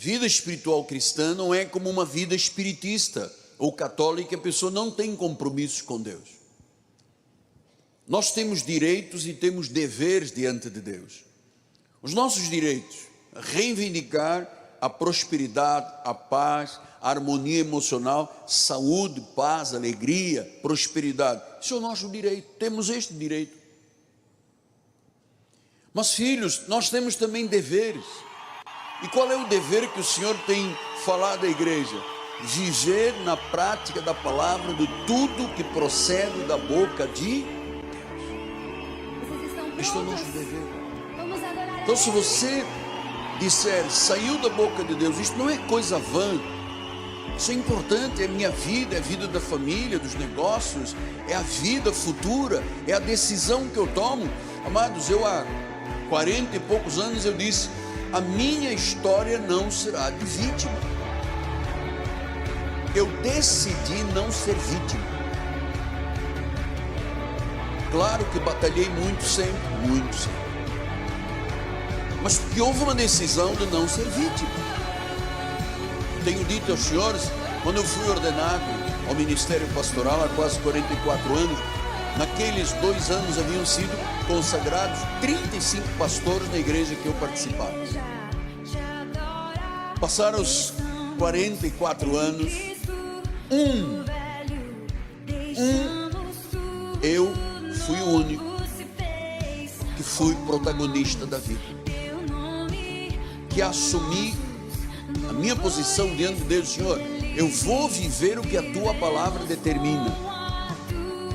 vida espiritual cristã não é como uma vida espiritista ou católica. A pessoa não tem compromissos com Deus. Nós temos direitos e temos deveres diante de Deus. Os nossos direitos: reivindicar a prosperidade, a paz, a harmonia emocional, saúde, paz, alegria, prosperidade. Isso é o nosso direito, temos este direito. Mas, filhos, nós temos também deveres. E qual é o dever que o Senhor tem falado à igreja? Viver na prática da palavra, de tudo que procede da boca de Deus. Este é o nosso dever. Então, se você disser, saiu da boca de Deus, isto não é coisa vã, isso é importante, é a minha vida, é a vida da família, dos negócios, é a vida futura, é a decisão que eu tomo. Amados, eu há 40 e poucos anos eu disse, a minha história não será de vítima. Eu decidi não ser vítima. Claro que batalhei muito sempre, mas que houve uma decisão de não ser vítima. Tenho dito aos senhores, quando eu fui ordenado ao ministério pastoral há quase 44 anos, naqueles 2 anos haviam sido consagrados 35 pastores na igreja que eu participava. Passaram os 44 anos, eu fui o único que fui protagonista da vida, que assumi a minha posição diante de Deus. Senhor, eu vou viver o que a tua palavra determina,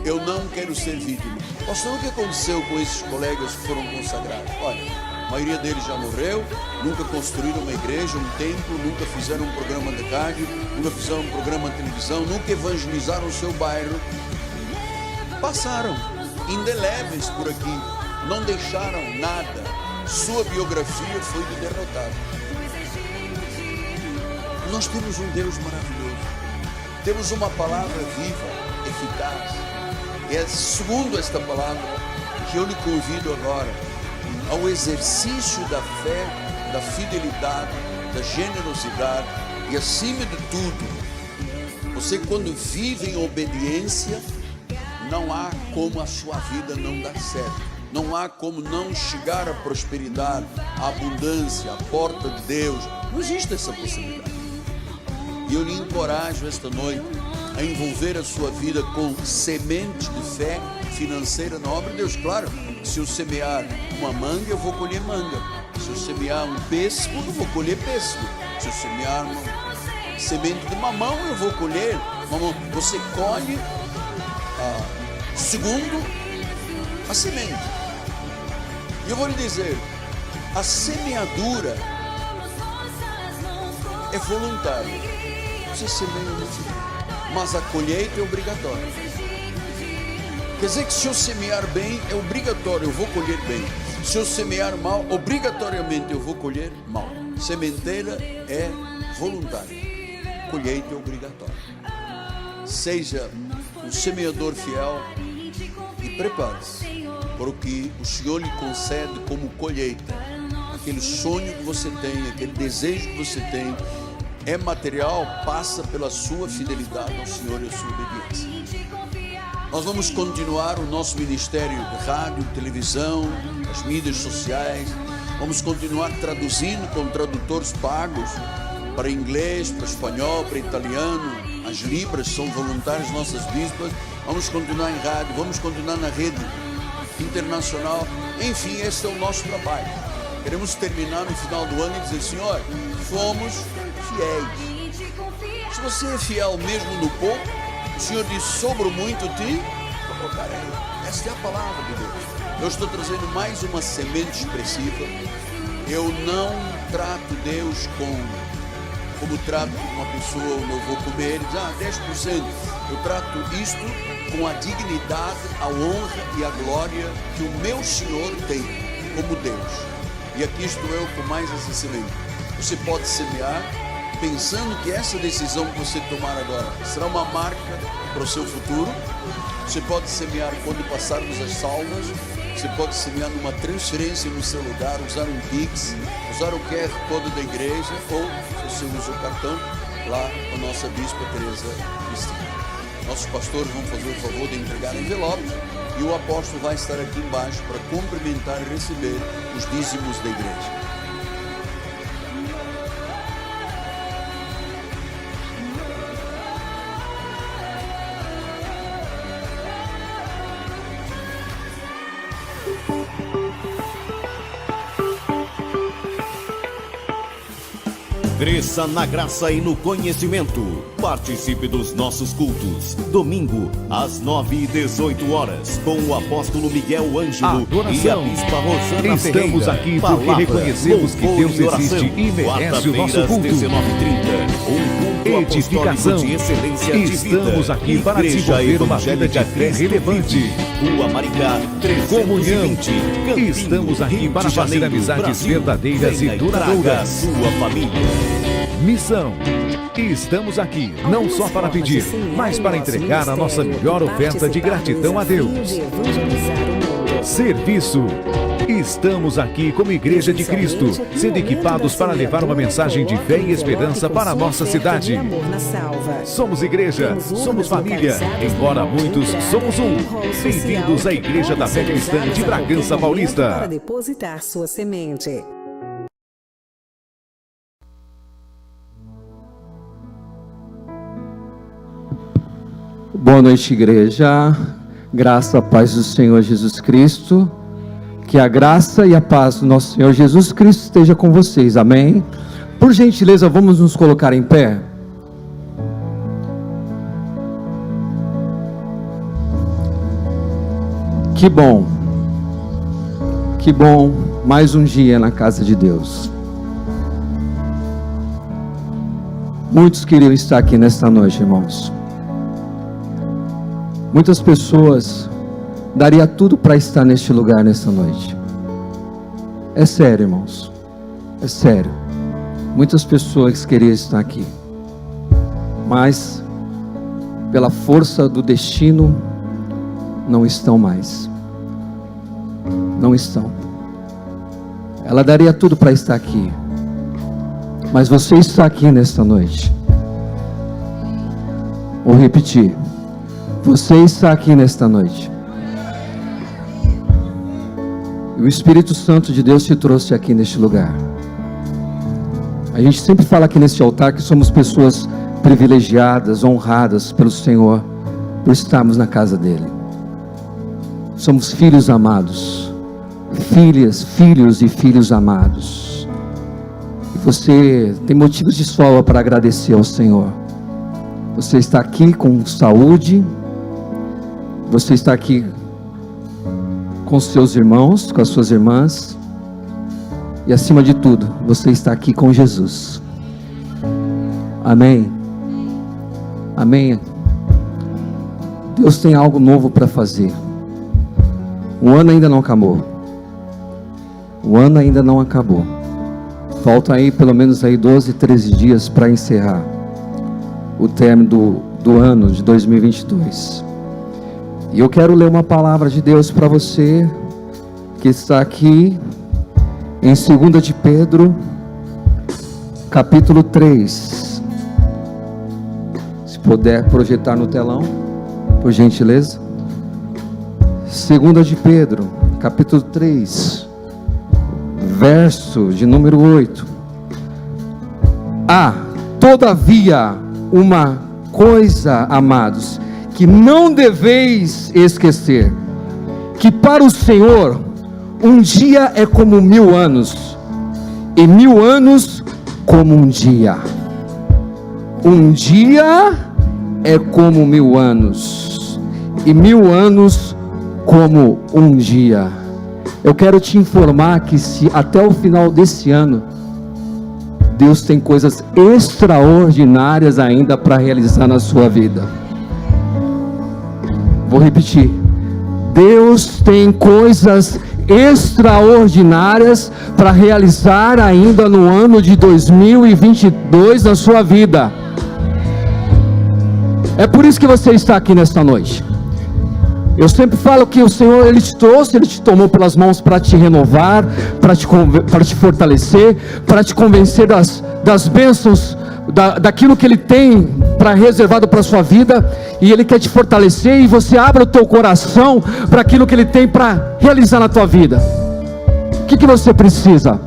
eu não quero ser vítima. Pastor, o que aconteceu com esses colegas que foram consagrados? Olha, a maioria deles já morreu, nunca construíram uma igreja, um templo, nunca fizeram um programa de rádio, nunca fizeram um programa de televisão, nunca evangelizaram o seu bairro. Passaram indeléveis por aqui, não deixaram nada, sua biografia foi de derrotado. Nós temos um Deus maravilhoso, temos uma palavra viva, eficaz, e é segundo esta palavra que eu lhe convido agora ao exercício da fé, da fidelidade, da generosidade e, acima de tudo, você, quando vive em obediência, não há como a sua vida não dar certo, não há como não chegar à prosperidade, à abundância, à porta de Deus. Não existe essa possibilidade. E eu lhe encorajo esta noite a envolver a sua vida com sementes de fé financeira na obra de Deus. Claro, se eu semear uma manga, eu vou colher manga. Se eu semear um pêssego, eu vou colher pêssego. Se eu semear uma semente de mamão, eu vou colher mamão. Você colhe segundo a semente. E eu vou lhe dizer, a semeadura é voluntária. Você semeia, mas a colheita é obrigatória. Quer dizer que se eu semear bem, é obrigatório, eu vou colher bem. Se eu semear mal, obrigatoriamente eu vou colher mal. Sementeira é voluntária, colheita é obrigatória. Seja um semeador fiel e prepare-se para o que o Senhor lhe concede como colheita. Aquele sonho que você tem, aquele desejo que você tem, é material, passa pela sua fidelidade ao Senhor e a sua obediência. Nós vamos continuar o nosso ministério de rádio, televisão, as mídias sociais. Vamos continuar traduzindo com tradutores pagos para inglês, para espanhol, para italiano. As libras são voluntárias, nossas bispas. Vamos continuar em rádio, vamos continuar na rede internacional. Enfim, esse é o nosso trabalho. Queremos terminar no final do ano e dizer, Senhor, fomos fiéis. Se você é fiel mesmo no pouco, o Senhor diz, sobre o muito te colocarei. Esta é a palavra de Deus. Eu estou trazendo mais uma semente expressiva. Eu não trato Deus como trato uma pessoa onde eu vou comer, ele diz, 10%. Eu trato isto com a dignidade, a honra e a glória que o meu Senhor tem como Deus. E aqui estou eu com mais essa semente. Você pode semear pensando que essa decisão que você tomar agora será uma marca para o seu futuro. Você pode semear quando passarmos as salvas. Você pode semear numa transferência no seu lugar, usar um Pix, usar o QR Code da igreja, ou se você usa o cartão, lá a nossa Bispa Teresa Cristina. Nossos pastores vão fazer o favor de entregar envelope e o apóstolo vai estar aqui embaixo para cumprimentar e receber os dízimos da igreja. Cresça na graça e no conhecimento. Participe dos nossos cultos. Domingo, às 9h18, com o apóstolo Miguel Ângelo e a bispa Rosana Ferreira. Estamos aqui porque reconhecemos que Deus existe e merece o nosso culto. 19h30, Edificação. de excelência de vida. Estamos aqui para desenvolver uma vida de fé relevante. Rua Maricá, 320, Campinas, Estamos aqui Rio para de fazer Janeiro, amizades Brasil. verdadeiras Venha e traga a duradouras. sua família. Missão. Estamos aqui não só para pedir, mas para entregar a nossa melhor oferta de gratidão a Deus. Serviço. Estamos aqui como Igreja de Cristo, sendo equipados para levar uma mensagem de fé e esperança para a nossa cidade. Somos igreja, somos família, embora muitos somos um. Bem-vindos à Igreja da Fé Cristã de Bragança Paulista. Para depositar sua semente. Boa noite, igreja. Graça, paz do Senhor Jesus Cristo. Que a graça e a paz do nosso Senhor Jesus Cristo esteja com vocês, amém? Por gentileza, vamos nos colocar em pé. Que bom, mais um dia na casa de Deus. Muitos queriam estar aqui nesta noite, irmãos. Muitas pessoas daria tudo para estar neste lugar nesta noite. É sério, irmãos. É sério. Muitas pessoas queriam estar aqui, mas pela força do destino não estão mais. Não estão. Ela daria tudo para estar aqui, mas você está aqui nesta noite. Vou repetir. Você está aqui nesta noite. E o Espírito Santo de Deus te trouxe aqui neste lugar. A gente sempre fala aqui neste altar que somos pessoas privilegiadas, honradas pelo Senhor, por estarmos na casa dEle. Somos filhos amados, filhos e filhos amados. E você tem motivos de sobra para agradecer ao Senhor. Você está aqui com saúde. Você está aqui com seus irmãos, com as suas irmãs. E acima de tudo, você está aqui com Jesus. Amém. Amém. Deus tem algo novo para fazer. O ano ainda não acabou. O ano ainda não acabou. Faltam aí pelo menos aí 12, 13 dias para encerrar o término do ano de 2022. E eu quero ler uma palavra de Deus para você que está aqui em 2 de Pedro, capítulo 3. Se puder projetar no telão, por gentileza. 2 de Pedro, capítulo 3, verso de número 8. Todavia, uma coisa, amados, que não deveis esquecer, que para o Senhor um dia é como 1000 anos, e 1000 anos como um dia. Um dia é como 1000 anos, e 1000 anos como um dia. Eu quero te informar que se até o final desse ano, Deus tem coisas extraordinárias ainda para realizar na sua vida. Vou repetir. Deus tem coisas extraordinárias para realizar ainda no ano de 2022 na sua vida. É por isso que você está aqui nesta noite. Eu sempre falo que o Senhor, Ele te trouxe, Ele te tomou pelas mãos para te renovar, para te fortalecer, para te convencer das bênçãos, daquilo que Ele tem reservado para a sua vida, e Ele quer te fortalecer, e você abre o teu coração para aquilo que Ele tem para realizar na tua vida. O que você precisa?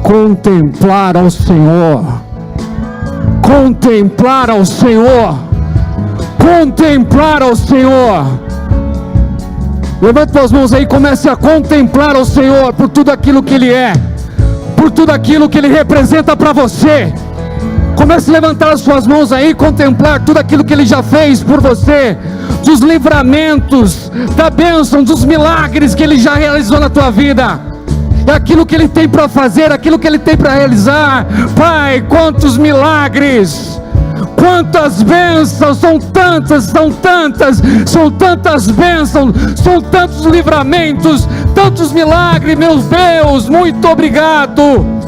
Contemplar ao Senhor. Contemplar ao Senhor. Contemplar ao Senhor. Levante suas mãos aí e comece a contemplar ao Senhor por tudo aquilo que Ele é, por tudo aquilo que Ele representa para você. Comece a levantar as suas mãos aí e contemplar tudo aquilo que Ele já fez por você, dos livramentos, da bênção, dos milagres que Ele já realizou na tua vida. É aquilo que Ele tem para fazer, aquilo que Ele tem para realizar. Pai, quantos milagres, quantas bênçãos, são tantas bênçãos, são tantos livramentos, tantos milagres, meu Deus, muito obrigado.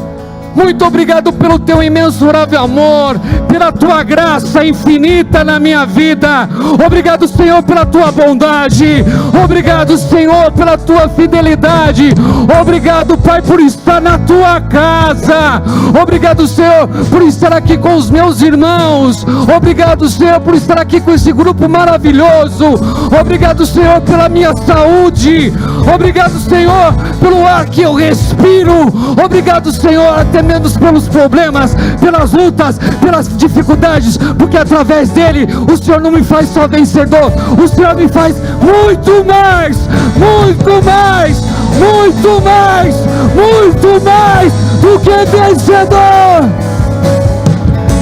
Muito obrigado pelo teu imensurável amor, pela tua graça infinita na minha vida. Obrigado, Senhor, pela tua bondade. Obrigado, Senhor, pela tua fidelidade. Obrigado, Pai, por estar na tua casa. Obrigado, Senhor, por estar aqui com os meus irmãos. Obrigado, Senhor, por estar aqui com esse grupo maravilhoso. Obrigado, Senhor, pela minha saúde. Obrigado, Senhor, pelo ar que eu respiro. Obrigado, Senhor, até menos pelos problemas, pelas lutas, pelas dificuldades, porque através dele o Senhor não me faz só vencedor, o Senhor me faz muito mais, muito mais, muito mais, muito mais do que vencedor,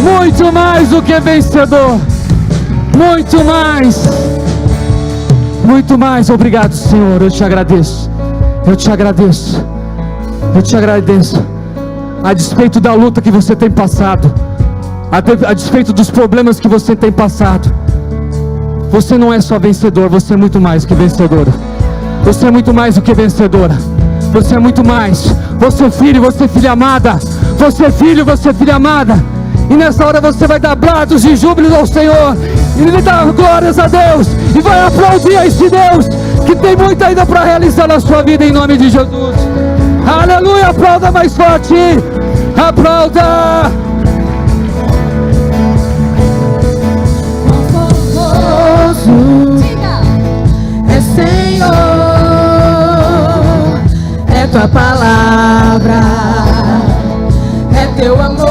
muito mais do que vencedor, muito mais, muito mais. Obrigado, Senhor, eu te agradeço, eu te agradeço, eu te agradeço. A despeito da luta que você tem passado, a despeito dos problemas que você tem passado, você não é só vencedor, você é muito mais que vencedora. Você é muito mais do que vencedora. Você é muito mais. Você é filho, você é filha amada. Você é filho, você é filha amada. E nessa hora você vai dar brados de júbilo ao Senhor, e lhe dar glórias a Deus, e vai aplaudir a esse Deus que tem muito ainda para realizar na sua vida, em nome de Jesus. Aleluia, aplauda mais forte, aplauda. É Senhor, é tua palavra, é teu amor,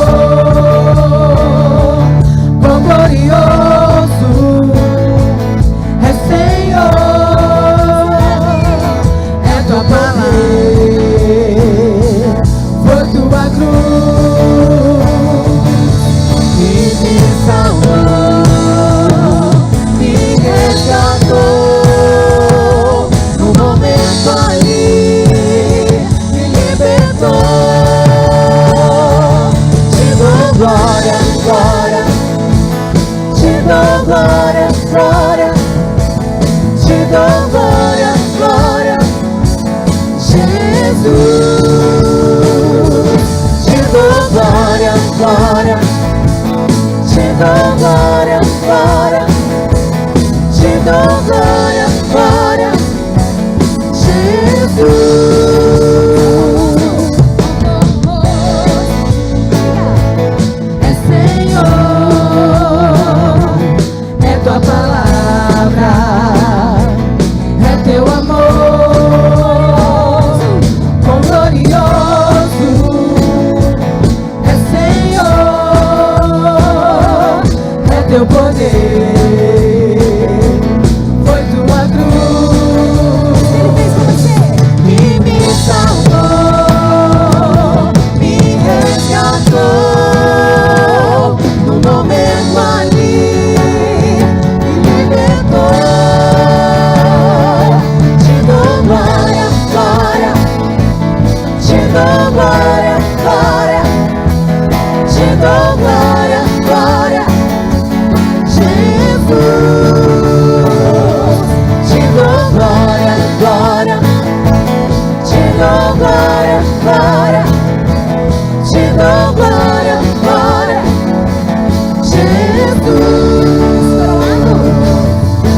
quão glorioso é Senhor, é tua palavra.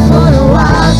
Coroado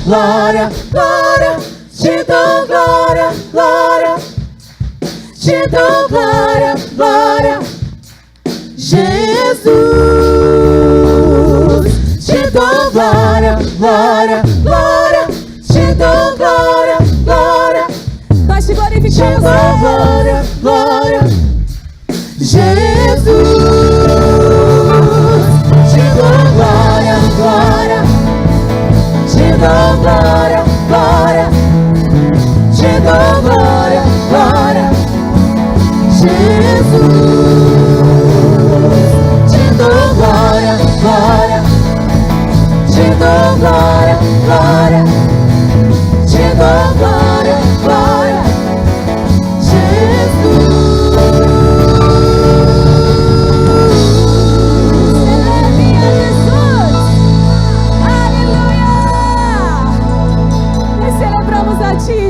glória, glória, te dou glória, glória, te dou glória, glória, Jesus, te dou glória, glória, glória, te dou glória, glória, nós te glorificamos, glória, glória, Jesus, te dou glória, glória, te dou glória, glória, te dou glória, glória, Jesus, te dou glória, glória, te dou glória, glória, te dou glória, glória, Jesus.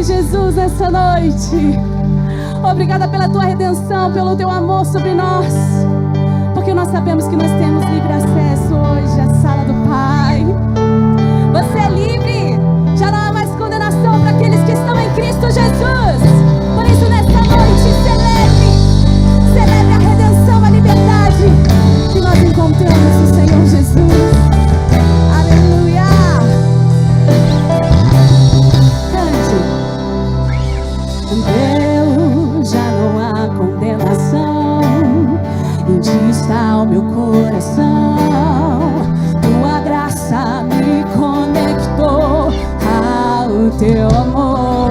Jesus, essa noite, obrigada pela tua redenção, pelo teu amor sobre nós, porque nós sabemos que nós temos livre acesso hoje à sala do Pai. Você é livre, já não há mais condenação para aqueles que estão em Cristo Jesus. Por isso, nessa noite, celebre a redenção, a liberdade que nós encontramos no Senhor Jesus. Aleluia. Deus, já não há condenação, em ti está o meu coração. Tua graça me conectou ao teu amor.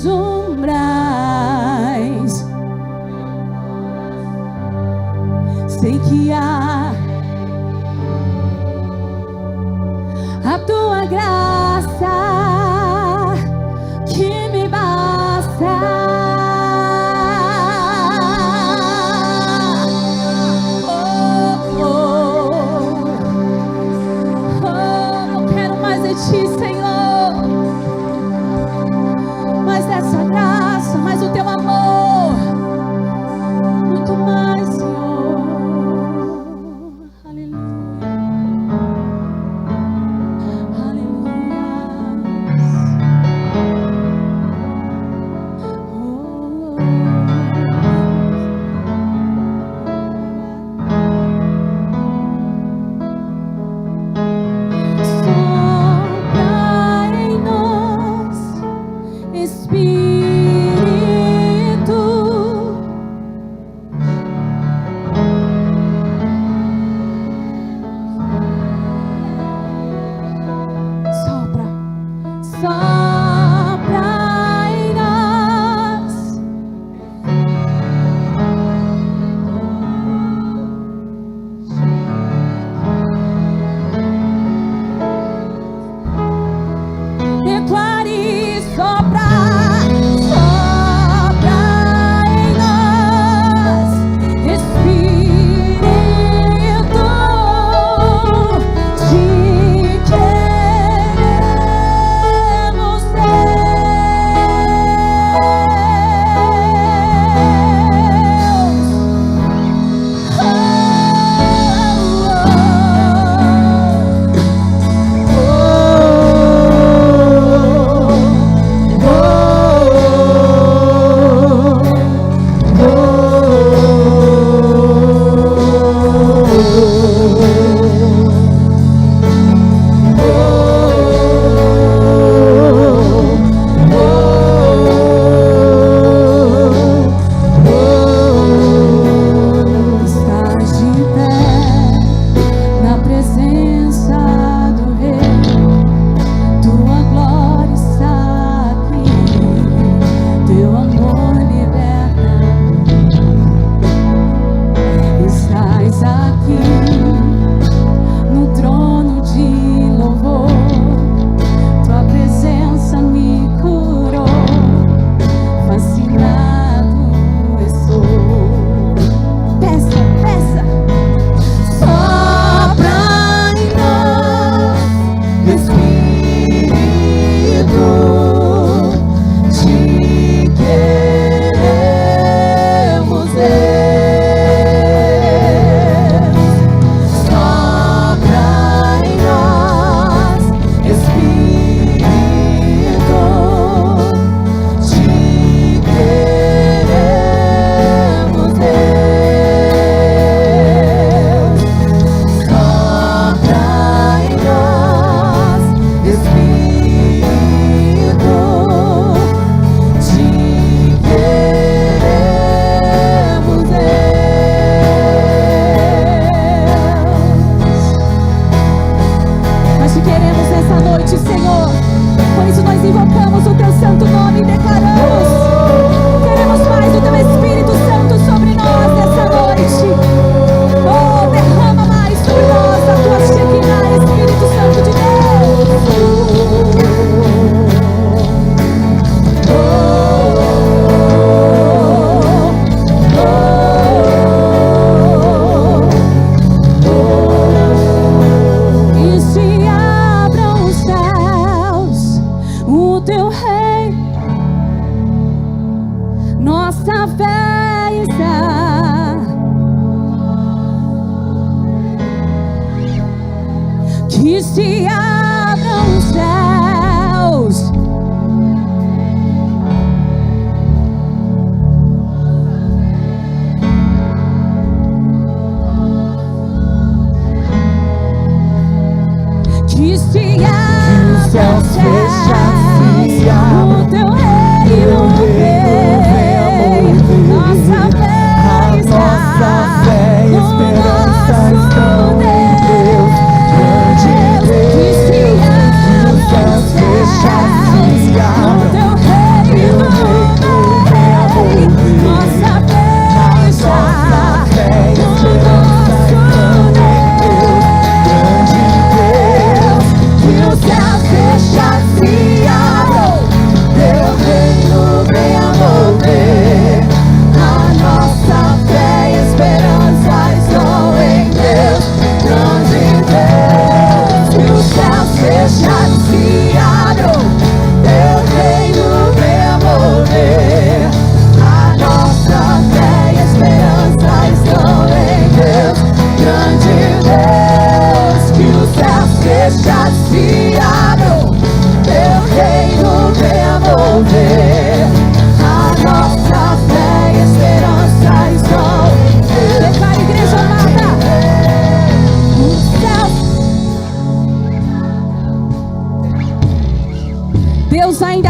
umbrais. Sei que há a tua graça que me basta. Eu quero mais de ti, Senhor, mais dessa graça, mais do teu amor, muito mais, Senhor. Aleluia, aleluia. Sopra em nós, Espírito. Sopra, sopra em nós. Declare, sopra, sopra em nós, Espírito, te queremos Estás de pé na presença do Rei, tua glória está aqui, teu amor liberta. Estás aqui no trono de louvor, tua presença me curou, fascinado estou. Peça, peça. Sopra em nós, Espírito, te queremos ver. Sopra em nós, Espírito, te queremos ver. Sopra em nós, Espírito, te queremos ver. Nós te queremos nessa noite, Senhor. Por isso nós invocamos o teu santo nome e declaramos: queremos mais do teu Espírito Santo sobre nós nessa noite. Oh, derrama mais sobre nós a tua Shekinah, Espírito Santo de Deus. E se abram os céus, o teu rei, nossa fé está. Que se abram os céus, que se abram os céus, o teu reino vem, nossa fé está no nosso Deus. Que se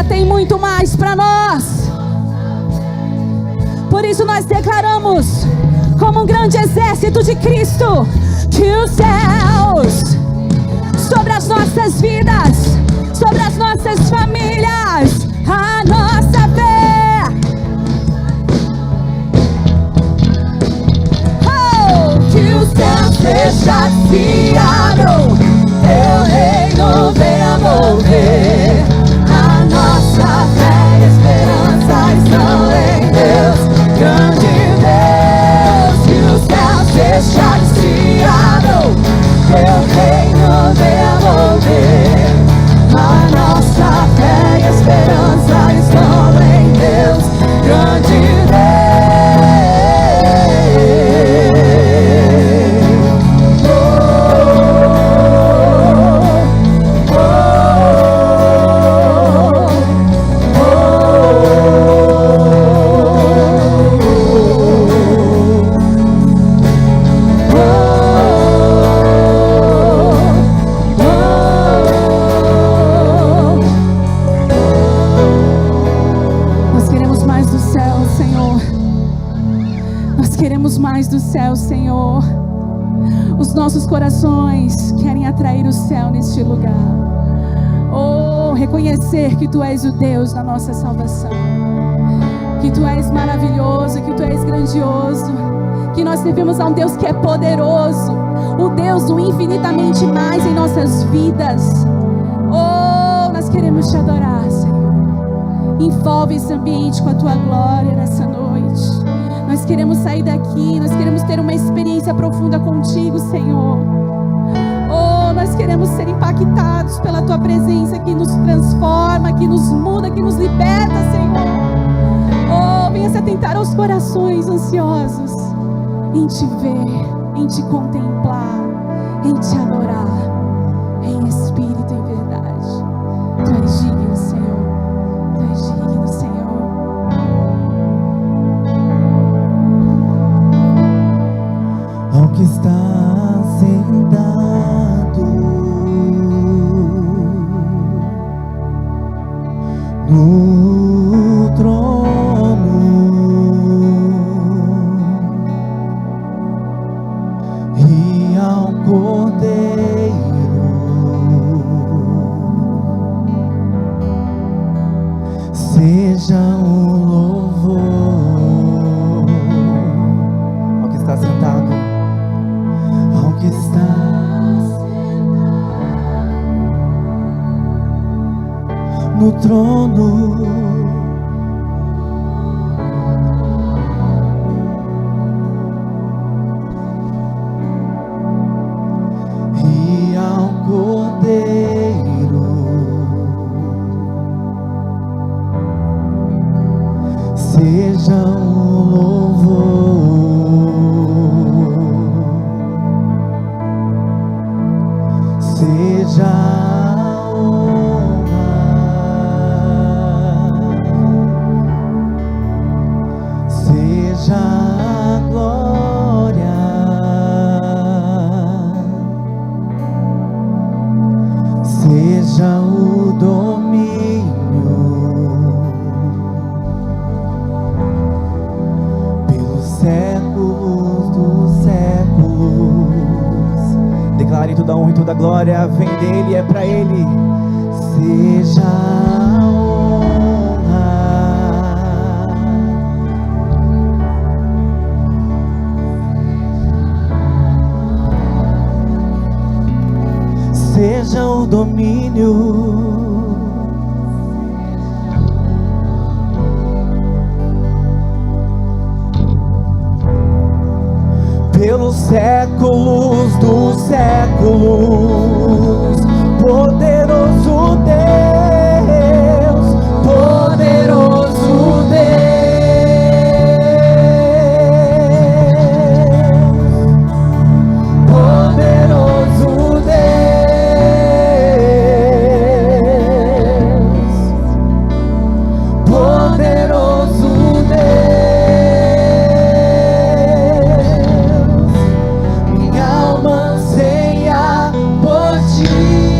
ainda tem muito mais para nós. Por isso nós declaramos, como um grande exército de Cristo, que os céus sobre as nossas vidas, sobre as nossas famílias, a nossa fé. Oh, que os céus fechados se abram, teu reino venha mover. A nossa fé e esperança estão em Deus. Grande Deus, que os céus fechados se abram, teu reino venha mover. A nossa fé e esperança estão em Deus. Grande Deus. Do céu, Senhor. Os nossos corações querem atrair o céu neste lugar. Oh, reconhecer que Tu és o Deus da nossa salvação, que Tu és maravilhoso, que Tu és grandioso, que nós servimos a um Deus que é poderoso, o Deus do infinitamente mais em nossas vidas. Oh, nós queremos Te adorar, Senhor. Envolve esse ambiente com a Tua glória nessa noite. Nós queremos sair daqui, nós queremos ter uma experiência profunda contigo, Senhor. Oh, nós queremos ser impactados pela Tua presença que nos transforma, que nos muda, que nos liberta, Senhor. Oh, venha se atentar aos corações ansiosos em Te ver, em Te contemplar, em Te adorar, em espírito e em verdade. Tu és digno, Senhor. Tu és digno, Senhor. Ao que está sentado no trono e ao Cordeiro seja o louvor. Ao que está sentado, que está no trono e ao Cordeiro seja o louvor. Seja a honra, seja a glória, seja o domínio pelos séculos dos séculos. Declare toda a honra e toda a glória vem dele, é para ele. Seja a honra, seja o domínio pelos séculos dos séculos. Poderoso Deus, poderoso Deus, poderoso Deus, poderoso Deus. Minha alma anseia por Ti.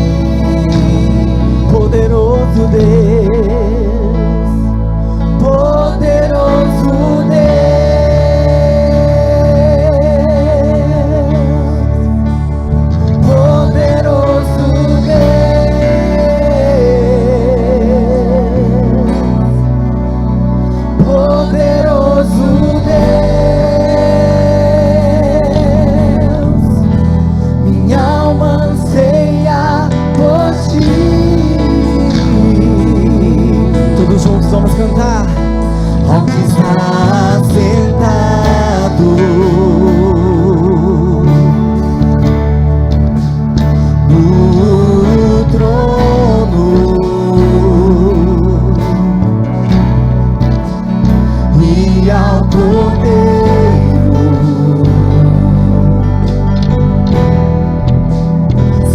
juntos, vamos cantar. Onde está sentado no trono, e ao Cordeiro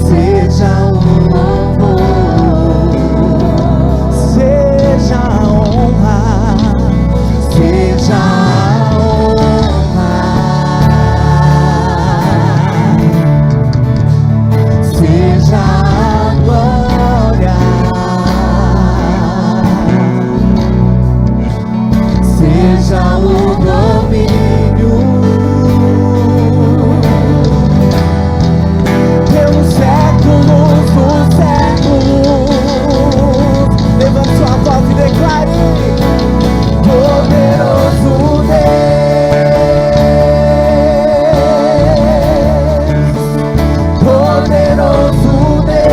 seja o louvor, seja a honra, seja a honra, seja a glória, seja o domínio pelos séculos dos séculos. Levante sua voz e declare: poderoso Deus, poderoso Deus,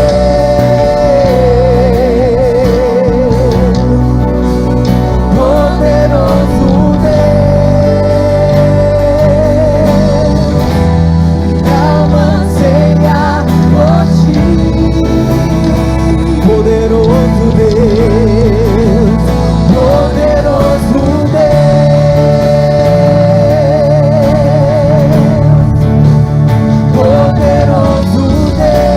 poderoso Deus, minha alma anseia por ti. Poderoso Deus, poderoso Deus, poderoso Deus,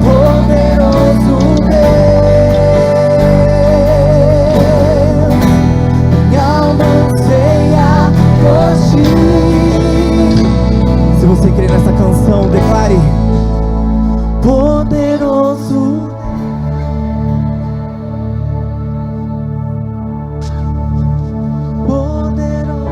poderoso Deus, minha alma anseia por ti. Se você crê nessa canção, declare: poderoso, poderoso.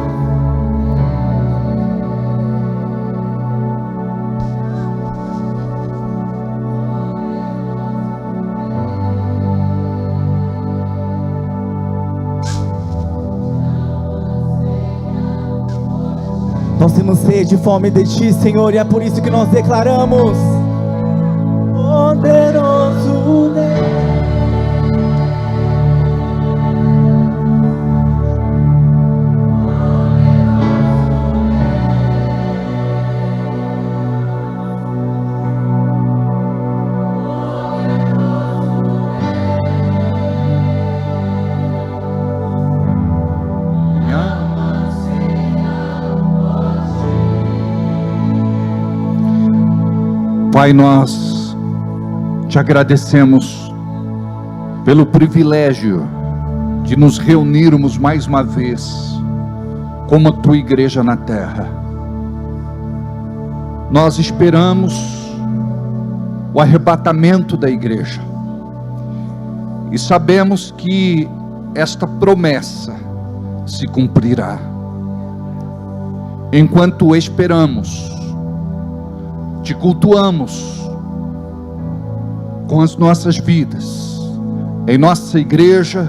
Nós temos sede e fome de ti, Senhor, e é por isso que nós declaramos: poderoso Deus. Pai, nós te agradecemos pelo privilégio de nos reunirmos mais uma vez como a tua igreja na terra. Nós esperamos o arrebatamento da igreja e sabemos que esta promessa se cumprirá. Enquanto esperamos, te cultuamos com as nossas vidas, em nossa igreja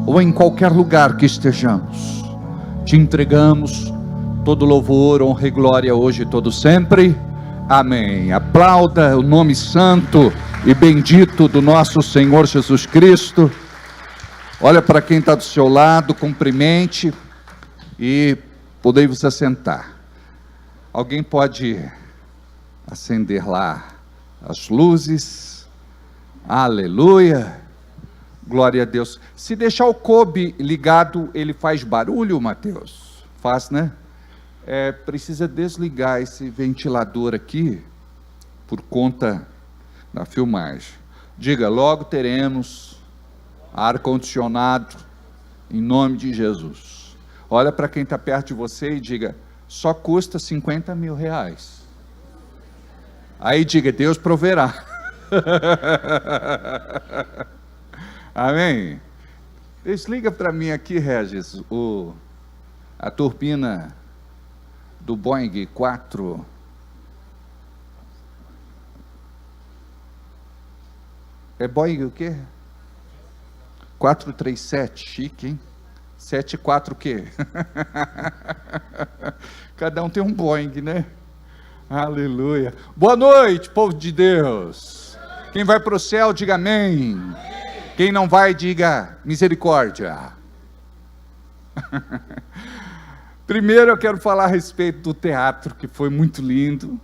ou em qualquer lugar que estejamos. Te entregamos todo louvor, honra e glória hoje e todo sempre. Amém. Aplauda o nome santo e bendito do nosso Senhor Jesus Cristo. Olha para quem está do seu lado, cumprimente e podei vos assentar. Alguém pode acender lá as luzes? Aleluia, glória a Deus. Se deixar o Kobe ligado, ele faz barulho, Mateus? Faz, né? Precisa desligar esse ventilador aqui, por conta da filmagem. Diga: logo teremos ar-condicionado, em nome de Jesus. Olha para quem está perto de você e diga: só custa 50 mil reais. Aí diga: Deus proverá. Amém? Desliga para mim aqui, Regis, a turbina do Boeing 4. É Boeing o quê? 437, chique, hein? 74 o quê? Cada um tem um Boeing, né? Aleluia. Boa noite, povo de Deus. Quem vai para o céu, diga amém. Quem não vai, diga misericórdia. Primeiro eu quero falar a respeito do teatro, que foi muito lindo,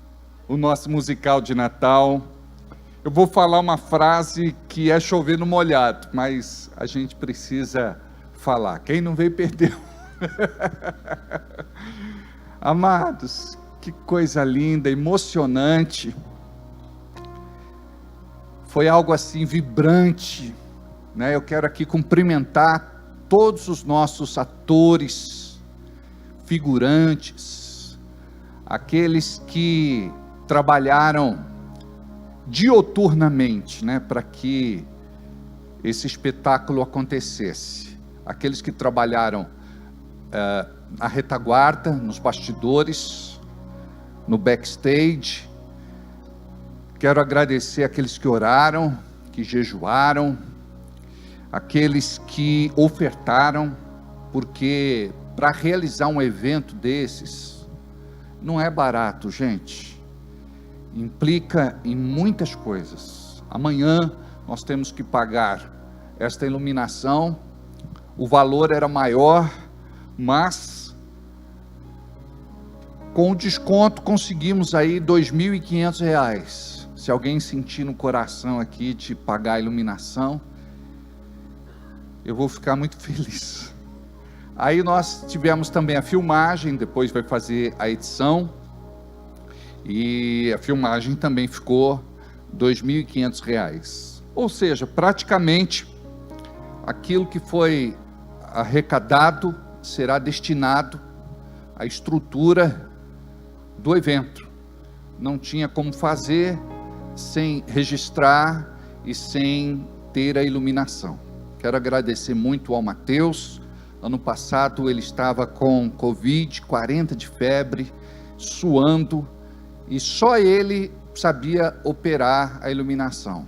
o nosso musical de Natal. Eu vou falar uma frase que é chover no molhado, mas a gente precisa falar. Quem não veio, perdeu. Amados, que coisa linda, emocionante. Foi algo assim vibrante, né? Eu quero aqui cumprimentar todos os nossos atores, figurantes, aqueles que trabalharam dioturnamente, né, para que esse espetáculo acontecesse. Aqueles que trabalharam na retaguarda, nos bastidores, no backstage. Quero agradecer aqueles que oraram, que jejuaram, aqueles que ofertaram, porque para realizar um evento desses, não é barato, gente. Implica em muitas coisas. Amanhã nós temos que pagar esta iluminação. O valor era maior, mas com o desconto conseguimos aí R$ 2.500. Se alguém sentir no coração aqui de pagar a iluminação, eu vou ficar muito feliz. Aí nós tivemos também a filmagem, depois vai fazer a edição, e a filmagem também ficou R$ 2.500. Ou seja, praticamente aquilo que foi arrecadado será destinado à estrutura do evento. Não tinha como fazer sem registrar e sem ter a iluminação. Quero agradecer muito ao Mateus. Ano passado ele estava com Covid, 40 de febre, suando, e só ele sabia operar a iluminação.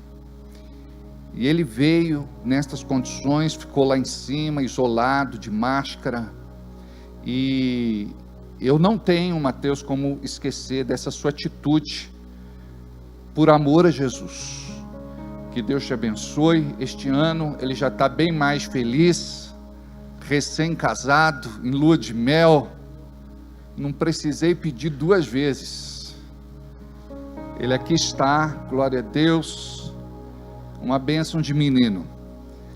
E ele veio nestas condições, ficou lá em cima, isolado, de máscara. E eu não tenho, Mateus, como esquecer dessa sua atitude, por amor a Jesus. Que Deus te abençoe. Este ano ele já está bem mais feliz, recém-casado, em lua de mel. Não precisei pedir 2 vezes. Ele aqui está, glória a Deus. Uma bênção de menino.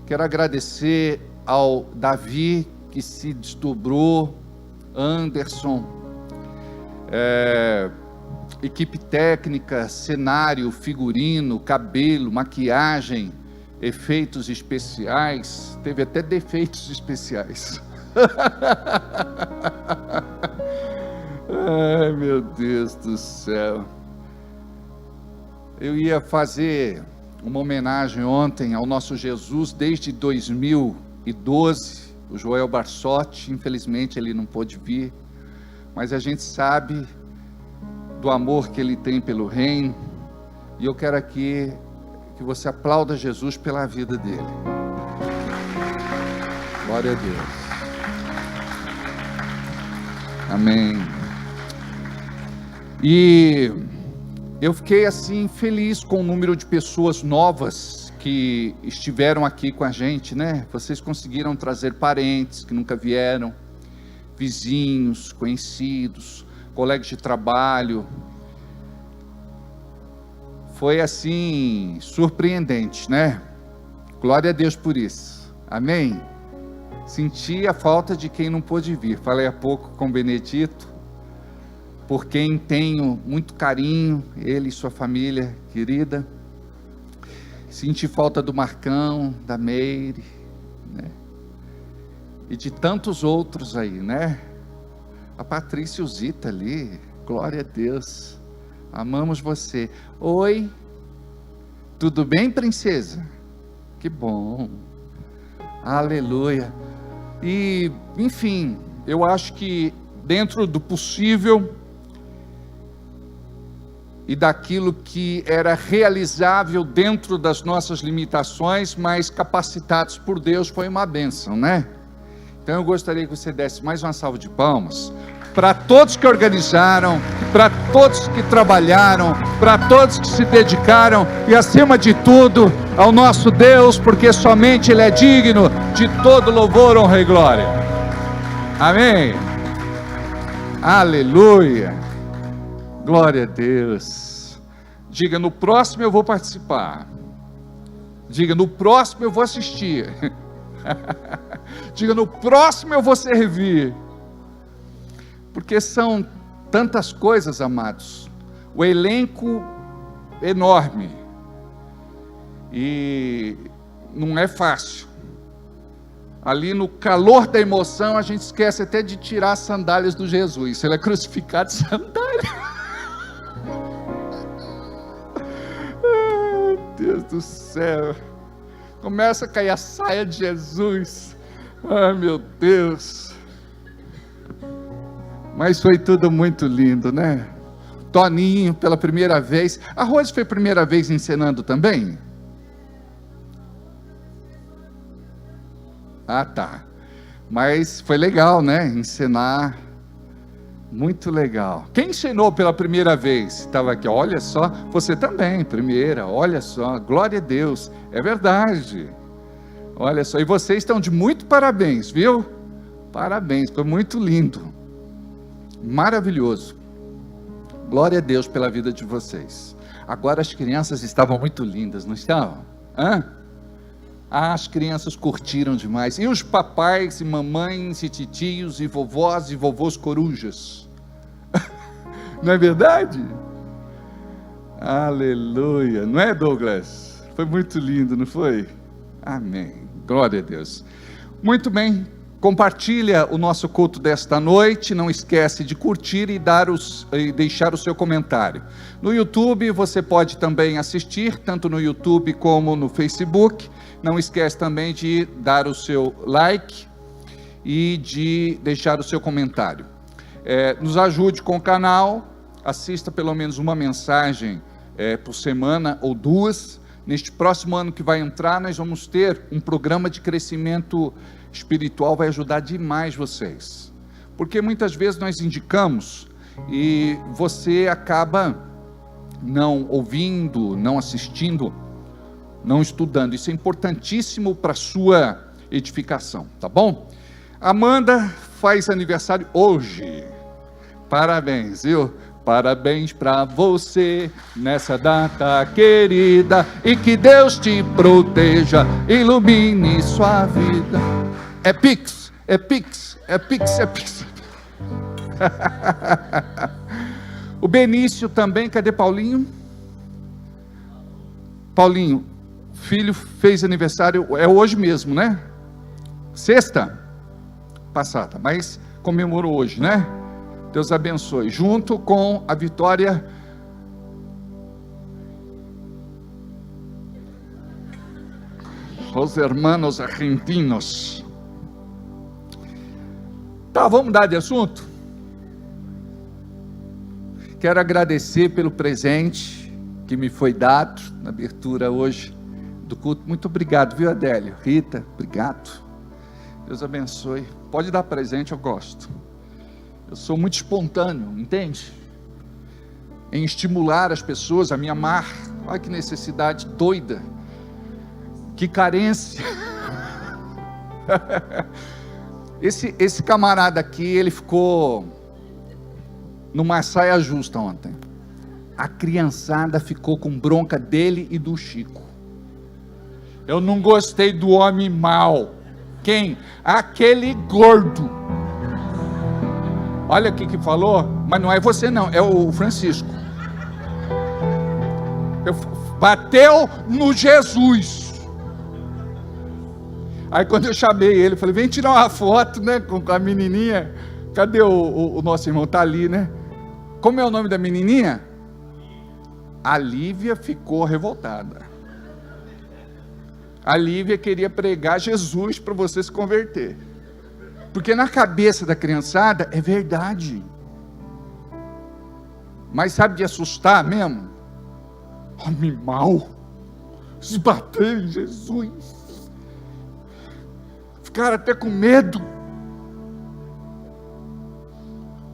Quero agradecer ao Davi, que se desdobrou, Anderson, equipe técnica, cenário, figurino, cabelo, maquiagem, efeitos especiais, teve até defeitos especiais. Ai, meu Deus do céu. Eu ia fazer uma homenagem ontem ao nosso Jesus desde 2012, o Joel Barsotti. Infelizmente ele não pôde vir, mas a gente sabe do amor que ele tem pelo reino, e eu quero aqui que você aplauda Jesus pela vida dele. Glória a Deus. Amém. E eu fiquei assim feliz com o número de pessoas novas que estiveram aqui com a gente, né? Vocês conseguiram trazer parentes que nunca vieram, vizinhos, conhecidos, colegas de trabalho. Foi assim surpreendente, né? Glória a Deus por isso. Amém? Senti a falta de quem não pôde vir. Falei há pouco com o Benedito, por quem tenho muito carinho, ele e sua família querida. Senti falta do Marcão, da Meire, né? E de tantos outros aí, né? A Patrícia e o Zita ali, glória a Deus, amamos você. Oi, tudo bem, princesa? Que bom, aleluia. E, enfim, eu acho que dentro do possível e daquilo que era realizável dentro das nossas limitações, mas capacitados por Deus, foi uma bênção, né? Então eu gostaria que você desse mais uma salva de palmas para todos que organizaram, para todos que trabalharam, para todos que se dedicaram e, acima de tudo, ao nosso Deus, porque somente Ele é digno de todo louvor, honra e glória. Amém. Aleluia. Glória a Deus. Diga: no próximo eu vou participar. Diga: no próximo eu vou assistir. Diga: no próximo eu vou servir. Porque são tantas coisas, amados. O elenco enorme. E não é fácil. Ali no calor da emoção, a gente esquece até de tirar as sandálias do Jesus. Se Ele é crucificado de sandália. Ai, Deus do céu. Começa a cair a saia de Jesus. Ai, meu Deus. Mas foi tudo muito lindo, né? Toninho, pela primeira vez. A Rose foi a primeira vez encenando também? Ah, tá. Mas foi legal, né? Encenar. Muito legal. Quem ensinou pela primeira vez? Estava aqui. Olha só. Você também, primeira. Olha só. Glória a Deus. É verdade. Olha só. E vocês estão de muito parabéns, viu? Parabéns. Foi muito lindo. Maravilhoso. Glória a Deus pela vida de vocês. Agora as crianças estavam muito lindas, não estavam? Hã? As crianças curtiram demais. E os papais e mamães e titios e vovós e vovôs corujas? Não é verdade? Aleluia. Não é, Douglas? Foi muito lindo, não foi? Amém. Glória a Deus. Muito bem. Compartilha o nosso culto desta noite. Não esquece de curtir e deixar o seu comentário. No YouTube você pode também assistir, tanto no YouTube como no Facebook. Não esquece também de dar o seu like e de deixar o seu comentário. Nos ajude com o canal. Assista pelo menos uma mensagem por semana ou duas. Neste próximo ano que vai entrar, nós vamos ter um programa de crescimento espiritual. Vai ajudar demais vocês, porque muitas vezes nós indicamos e você acaba não ouvindo, não assistindo, não estudando. Isso é importantíssimo para a sua edificação, tá bom? Amanda faz aniversário hoje. Parabéns, viu? Parabéns para você nessa data querida, e que Deus te proteja, ilumine sua vida. É Pix, é Pix, é Pix, é Pix. O Benício também, cadê Paulinho? Paulinho, filho, fez aniversário, é hoje mesmo, né? Sexta passada, mas comemorou hoje, né? Deus abençoe, junto com a Vitória os hermanos argentinos. Tá, vamos mudar de assunto? Quero agradecer pelo presente que me foi dado na abertura hoje do culto. Muito obrigado, viu, Adélio? Rita, obrigado. Deus abençoe. Pode dar presente, eu gosto. Eu sou muito espontâneo, entende? Em estimular as pessoas a me amar. Olha que necessidade doida. Que carência. Esse camarada aqui, ele ficou numa saia justa ontem. A criançada ficou com bronca dele e do Chico. Eu não gostei do homem mau. Quem? Aquele gordo. Olha o que falou, mas não é você não, é o Francisco. Bateu no Jesus. Aí quando eu chamei ele, falei, vem tirar uma foto, né, com a menininha. Cadê o nosso irmão? Tá ali, né? Como é o nome da menininha? A Lívia ficou revoltada. A Lívia queria pregar Jesus para você se converter. Porque na cabeça da criançada é verdade. Mas sabe de assustar mesmo? Homem mau, se bater em Jesus. Ficaram até com medo.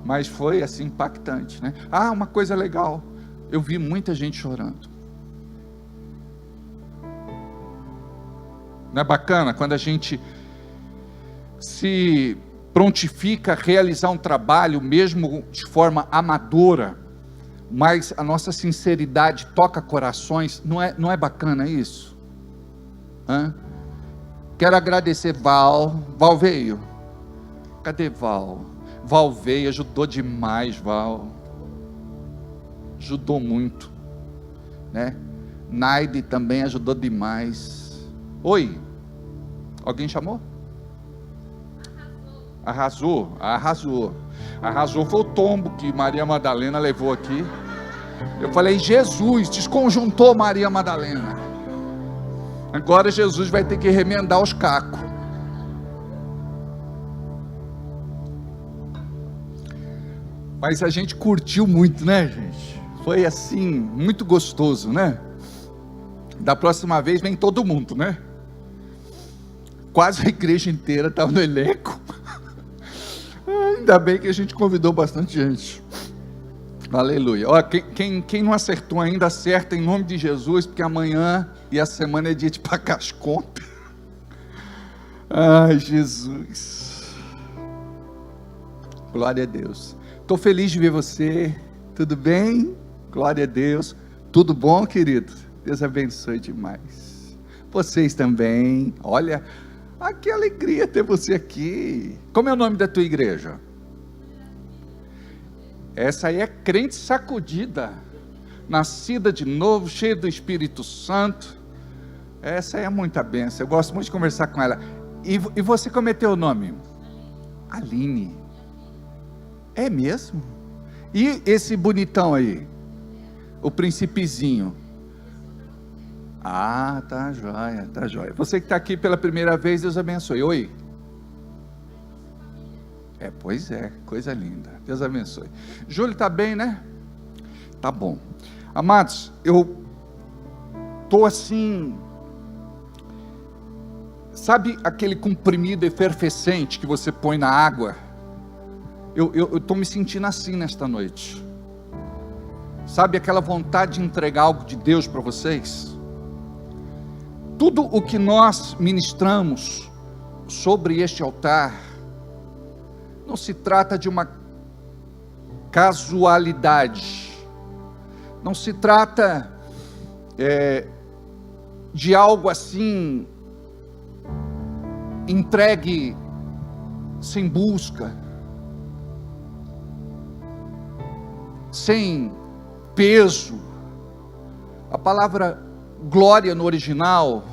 Mas foi assim impactante, né? Ah, uma coisa legal, eu vi muita gente chorando. Não é bacana quando a gente se prontifica a realizar um trabalho, mesmo de forma amadora, mas a nossa sinceridade toca corações? Não é bacana isso? Hã? Quero agradecer Val veio. Cadê Val? Val veio, ajudou demais, Val. Ajudou muito, né? Naide também ajudou demais. Oi? Alguém chamou? Arrasou. Arrasou foi o tombo que Maria Madalena levou aqui. Eu falei, Jesus, desconjuntou Maria Madalena. Agora Jesus vai ter que remendar os cacos. Mas a gente curtiu muito, né, gente? Foi assim, muito gostoso, né? Da próxima vez vem todo mundo, né? Quase a igreja inteira estava no elenco. Ainda bem que a gente convidou bastante gente. Aleluia. Ó, quem não acertou ainda, acerta em nome de Jesus, porque amanhã e a semana é dia de pagar as contas. Ai, Jesus. Glória a Deus. Estou feliz de ver você. Tudo bem? Glória a Deus. Tudo bom, querido? Deus abençoe demais. Vocês também. Olha, que alegria ter você aqui. Como é o nome da tua igreja? Essa aí é crente sacudida, nascida de novo, cheia do Espírito Santo. Essa aí é muita bênção. Eu gosto muito de conversar com ela. E você, como é teu nome? Aline. É mesmo? E esse bonitão aí? O principezinho? Ah, tá jóia, tá jóia. Você que está aqui pela primeira vez, Deus abençoe. Oi. Pois é, coisa linda. Deus abençoe. Júlio está bem, né? Tá bom. Amados, eu estou assim, sabe aquele comprimido efervescente que você põe na água? Eu estou me sentindo assim nesta noite. Sabe aquela vontade de entregar algo de Deus para vocês? Tudo o que nós ministramos sobre este altar não se trata de uma casualidade, não se trata de algo assim entregue sem busca, sem peso. A palavra glória no original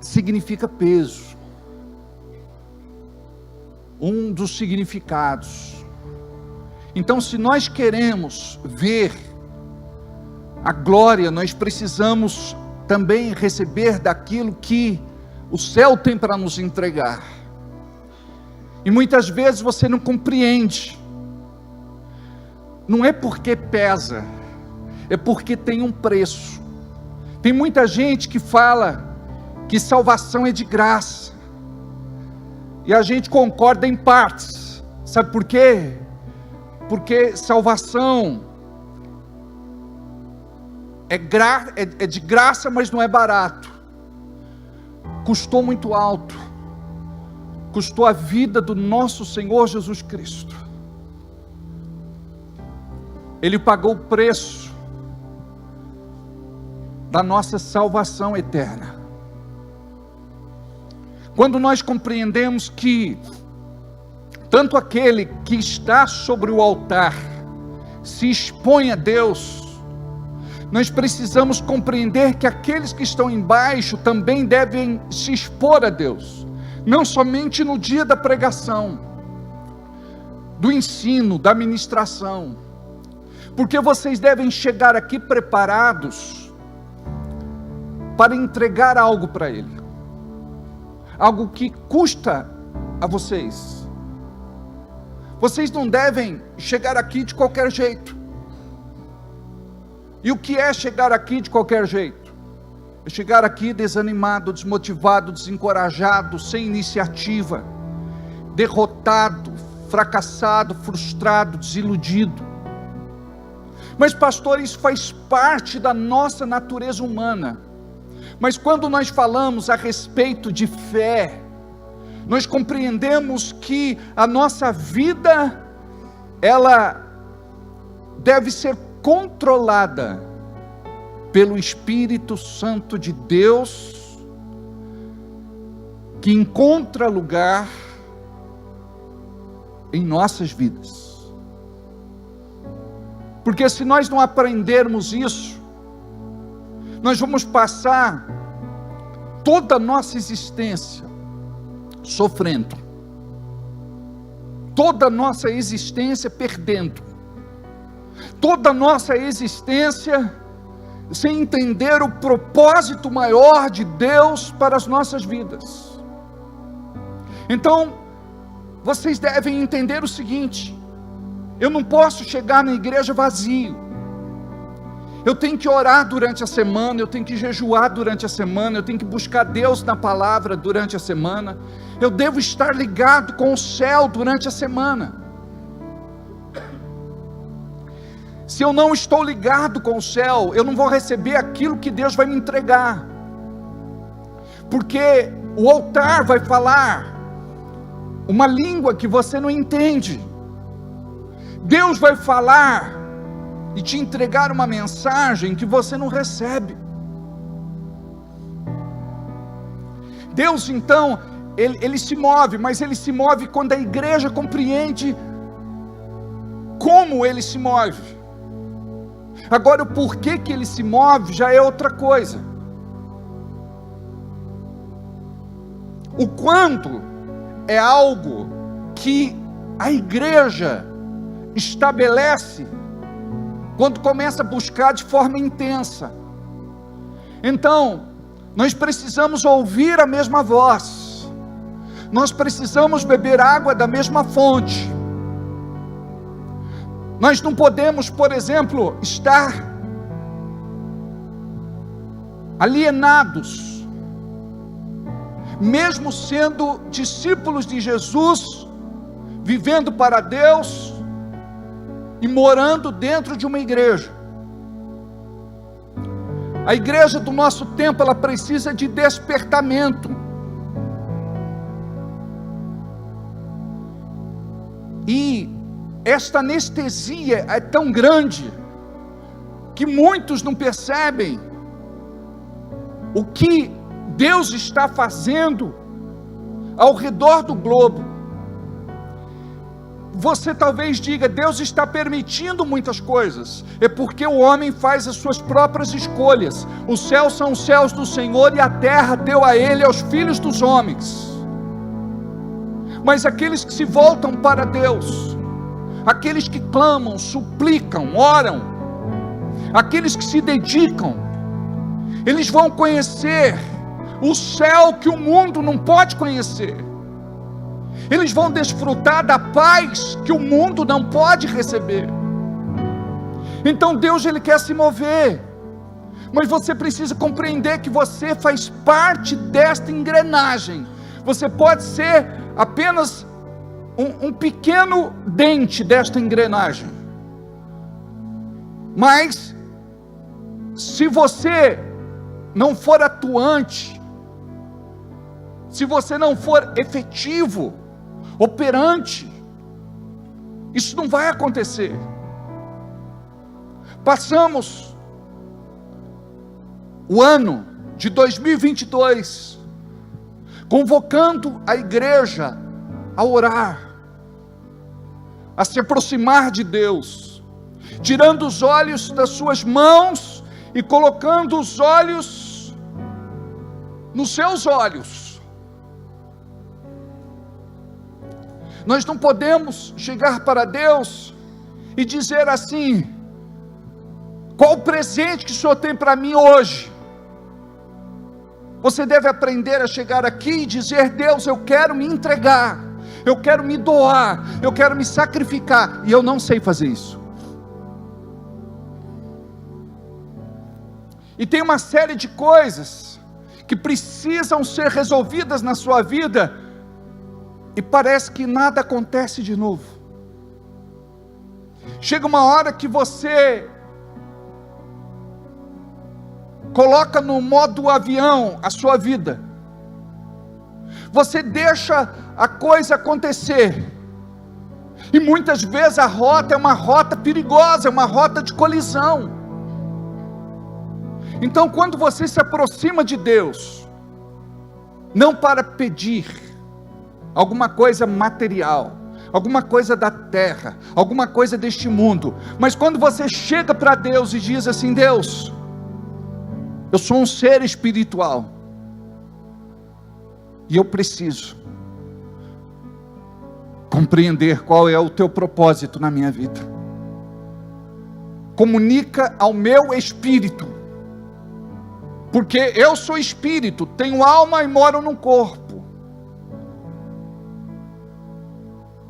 significa peso. Um dos significados. Então, se nós queremos ver a glória, nós precisamos também receber daquilo que o céu tem para nos entregar. E muitas vezes você não compreende. Não é porque pesa, é porque tem um preço. Tem muita gente que fala que salvação é de graça. E a gente concorda em partes. Sabe por quê? Porque salvação é de graça, mas não é barato. Custou muito alto. Custou a vida do nosso Senhor Jesus Cristo. Ele pagou o preço da nossa salvação eterna. Quando nós compreendemos que tanto aquele que está sobre o altar se expõe a Deus, nós precisamos compreender que aqueles que estão embaixo também devem se expor a Deus, não somente no dia da pregação, do ensino, da ministração, porque vocês devem chegar aqui preparados para entregar algo para Ele. Algo que custa a vocês. Vocês não devem chegar aqui de qualquer jeito. E o que é chegar aqui de qualquer jeito? É chegar aqui desanimado, desmotivado, desencorajado, sem iniciativa, derrotado, fracassado, frustrado, desiludido. Mas, pastor, isso faz parte da nossa natureza humana. Mas quando nós falamos a respeito de fé, nós compreendemos que a nossa vida, ela deve ser controlada pelo Espírito Santo de Deus, que encontra lugar em nossas vidas. Porque se nós não aprendermos isso, nós vamos passar toda a nossa existência sofrendo, toda a nossa existência perdendo, toda a nossa existência sem entender o propósito maior de Deus para as nossas vidas. Então, vocês devem entender o seguinte: eu não posso chegar na igreja vazio. Eu tenho que orar durante a semana, eu tenho que jejuar durante a semana, eu tenho que buscar Deus na palavra durante a semana. Eu devo estar ligado com o céu durante a semana. Se eu não estou ligado com o céu, eu não vou receber aquilo que Deus vai me entregar. Porque o altar vai falar uma língua que você não entende. Deus vai falar e te entregar uma mensagem que você não recebe. Deus, então, ele se move, mas ele se move quando a igreja compreende como ele se move. Agora, o porquê que ele se move já é outra coisa. O quando é algo que a igreja estabelece quando começa a buscar de forma intensa. Então, nós precisamos ouvir a mesma voz, nós precisamos beber água da mesma fonte. Nós não podemos, por exemplo, estar alienados, mesmo sendo discípulos de Jesus, vivendo para Deus e morando dentro de uma igreja. A igreja do nosso tempo, ela precisa de despertamento. E esta anestesia é tão grande que muitos não percebem o que Deus está fazendo ao redor do globo. Você talvez diga: Deus está permitindo muitas coisas. É porque o homem faz as suas próprias escolhas. Os céus são os céus do Senhor e a terra deu a ele, aos filhos dos homens. Mas aqueles que se voltam para Deus, aqueles que clamam, suplicam, oram, aqueles que se dedicam, eles vão conhecer o céu que o mundo não pode conhecer. Eles vão desfrutar da paz que o mundo não pode receber. Então Deus, ele quer se mover, mas você precisa compreender que você faz parte desta engrenagem. Você pode ser apenas um pequeno dente desta engrenagem, mas se você não for atuante, se você não for efetivo, operante, isso não vai acontecer. Passamos o ano de 2022 convocando a igreja a orar, a se aproximar de Deus, tirando os olhos das suas mãos e colocando os olhos nos seus olhos. Nós não podemos chegar para Deus e dizer assim: qual o presente que o Senhor tem para mim hoje? Você deve aprender a chegar aqui e dizer: Deus, eu quero me entregar, eu quero me doar, eu quero me sacrificar, e eu não sei fazer isso. E tem uma série de coisas que precisam ser resolvidas na sua vida e parece que nada acontece de novo. Chega uma hora que você coloca no modo avião a sua vida. Você deixa a coisa acontecer. E muitas vezes a rota é uma rota perigosa, é uma rota de colisão. Então, quando você se aproxima de Deus, não para pedir alguma coisa material, alguma coisa da terra, alguma coisa deste mundo, mas quando você chega para Deus e diz assim: Deus, eu sou um ser espiritual, e eu preciso compreender qual é o teu propósito na minha vida. Comunica ao meu espírito, porque eu sou espírito, tenho alma e moro num corpo,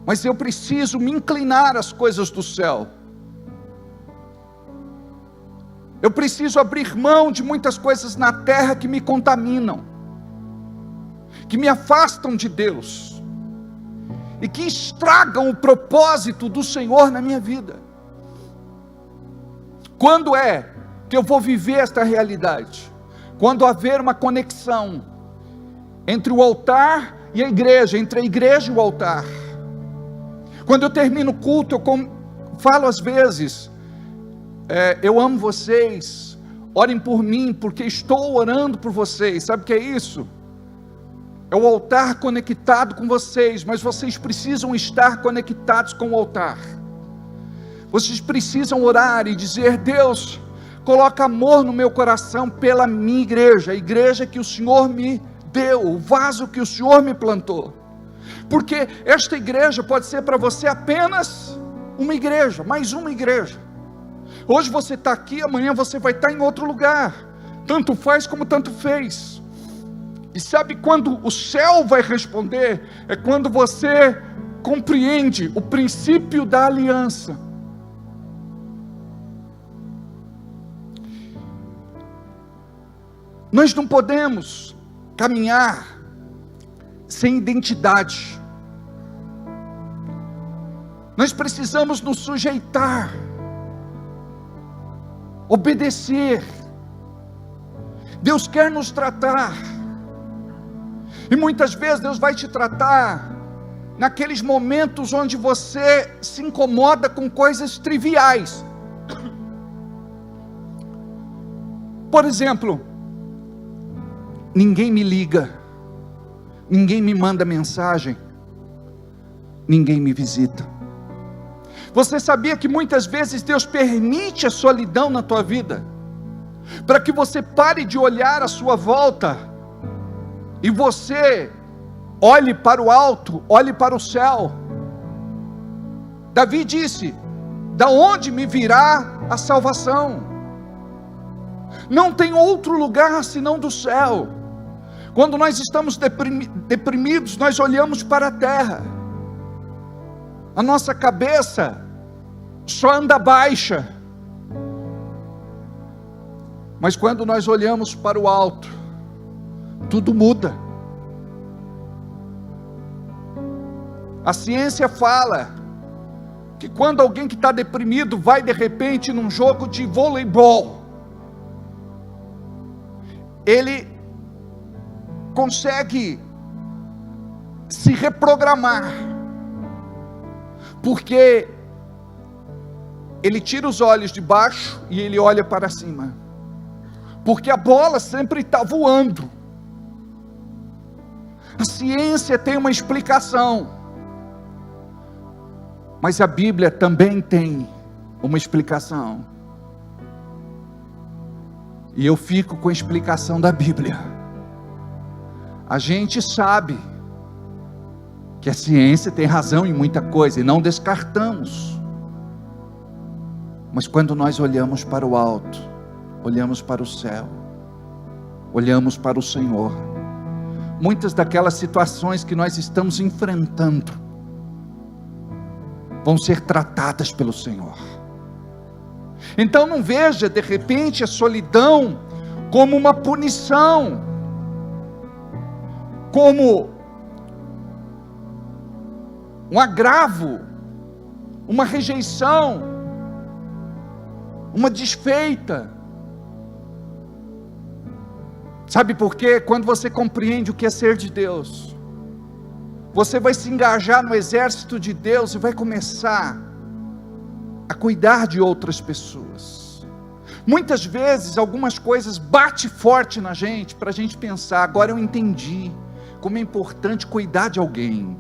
mas eu preciso me inclinar às coisas do céu. Eu preciso abrir mão de muitas coisas na terra que me contaminam, que me afastam de Deus, e que estragam o propósito do Senhor na minha vida. Quando é que eu vou viver esta realidade? Quando haver uma conexão entre o altar e a igreja, entre a igreja e o altar. Quando eu termino o culto, eu falo às vezes: eu amo vocês, orem por mim, porque estou orando por vocês. Sabe o que é isso? É o altar conectado com vocês, mas vocês precisam estar conectados com o altar. Vocês precisam orar e dizer: Deus, coloca amor no meu coração pela minha igreja, a igreja que o Senhor me deu, o vaso que o Senhor me plantou. Porque esta igreja pode ser para você apenas uma igreja, mais uma igreja. Hoje você está aqui, amanhã você vai estar em outro lugar. Tanto faz como tanto fez. E sabe quando o céu vai responder? É quando você compreende o princípio da aliança. Nós não podemos caminhar sem identidade. Nós precisamos nos sujeitar, obedecer. Deus quer nos tratar, e muitas vezes Deus vai te tratar naqueles momentos onde você se incomoda com coisas triviais. Por exemplo, ninguém me liga, ninguém me manda mensagem, ninguém me visita. Você sabia que muitas vezes Deus permite a solidão na tua vida, para que você pare de olhar à sua volta, e você olhe para o alto, olhe para o céu. Davi disse: da onde me virá a salvação? Não tem outro lugar senão do céu. Quando nós estamos deprimidos, nós olhamos para a terra, a nossa cabeça só anda baixa. Mas quando nós olhamos para o alto, tudo muda. A ciência fala que quando alguém que está deprimido vai de repente num jogo de voleibol, ele consegue se reprogramar, porque ele tira os olhos de baixo e ele olha para cima, porque a bola sempre está voando. A ciência tem uma explicação, mas a Bíblia também tem uma explicação, e eu fico com a explicação da Bíblia. A gente sabe que a ciência tem razão em muita coisa, e não descartamos, mas quando nós olhamos para o alto, olhamos para o céu, olhamos para o Senhor, muitas daquelas situações que nós estamos enfrentando vão ser tratadas pelo Senhor. Então não veja de repente a solidão como uma punição, como um agravo, uma rejeição, uma desfeita. Sabe por quê? Quando você compreende o que é ser de Deus, você vai se engajar no exército de Deus e vai começar a cuidar de outras pessoas. Muitas vezes algumas coisas batem forte na gente, para a gente pensar, agora eu entendi como é importante cuidar de alguém,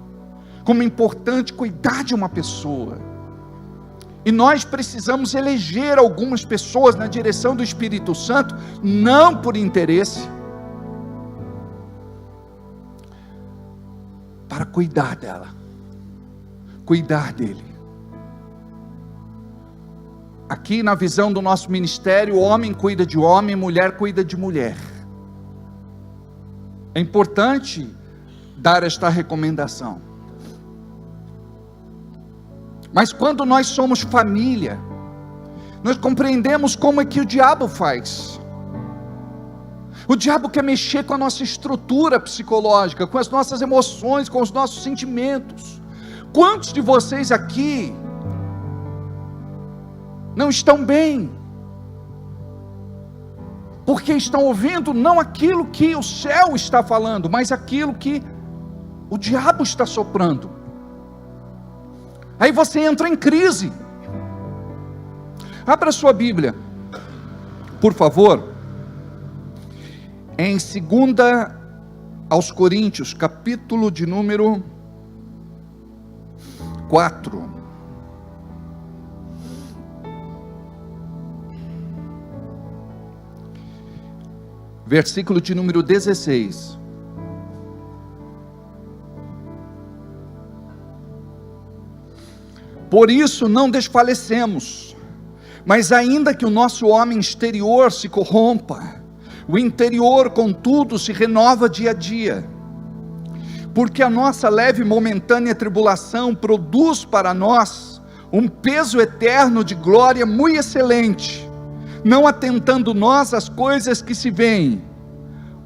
como é importante cuidar de uma pessoa. E nós precisamos eleger algumas pessoas na direção do Espírito Santo, não por interesse, para cuidar dela, cuidar dele. Aqui na visão do nosso ministério, o homem cuida de homem, mulher cuida de mulher. É importante dar esta recomendação. Mas quando nós somos família, nós compreendemos como é que o diabo faz. O diabo quer mexer com a nossa estrutura psicológica, com as nossas emoções, com os nossos sentimentos. Quantos de vocês aqui não estão bem? Porque estão ouvindo não aquilo que o céu está falando, mas aquilo que o diabo está soprando. Aí você entra em crise. Abra sua Bíblia, por favor, em 2 aos Coríntios, capítulo de número 4. Versículo de número 16. Por isso não desfalecemos, mas ainda que o nosso homem exterior se corrompa, o interior, contudo, se renova dia a dia. Porque a nossa leve e momentânea tribulação produz para nós um peso eterno de glória muito excelente, não atentando nós às coisas que se veem,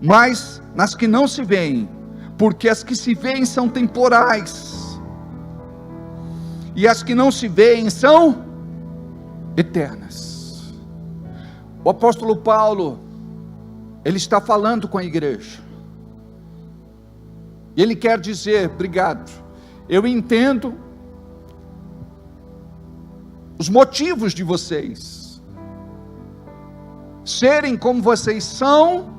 mas nas que não se veem, porque as que se veem são temporais, e as que não se veem são eternas. O apóstolo Paulo, ele está falando com a igreja, e ele quer dizer: obrigado, eu entendo os motivos de vocês serem como vocês são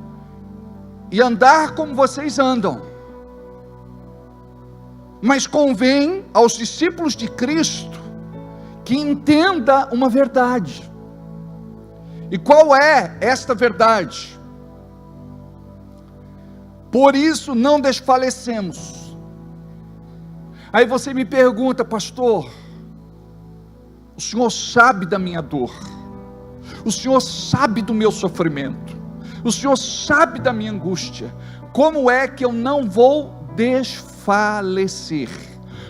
e andar como vocês andam, mas convém aos discípulos de Cristo que entenda uma verdade. E qual é esta verdade? Por isso não desfalecemos. Aí você me pergunta: pastor, o senhor sabe da minha dor, o senhor sabe do meu sofrimento, o senhor sabe da minha angústia, como é que eu não vou desfalecer?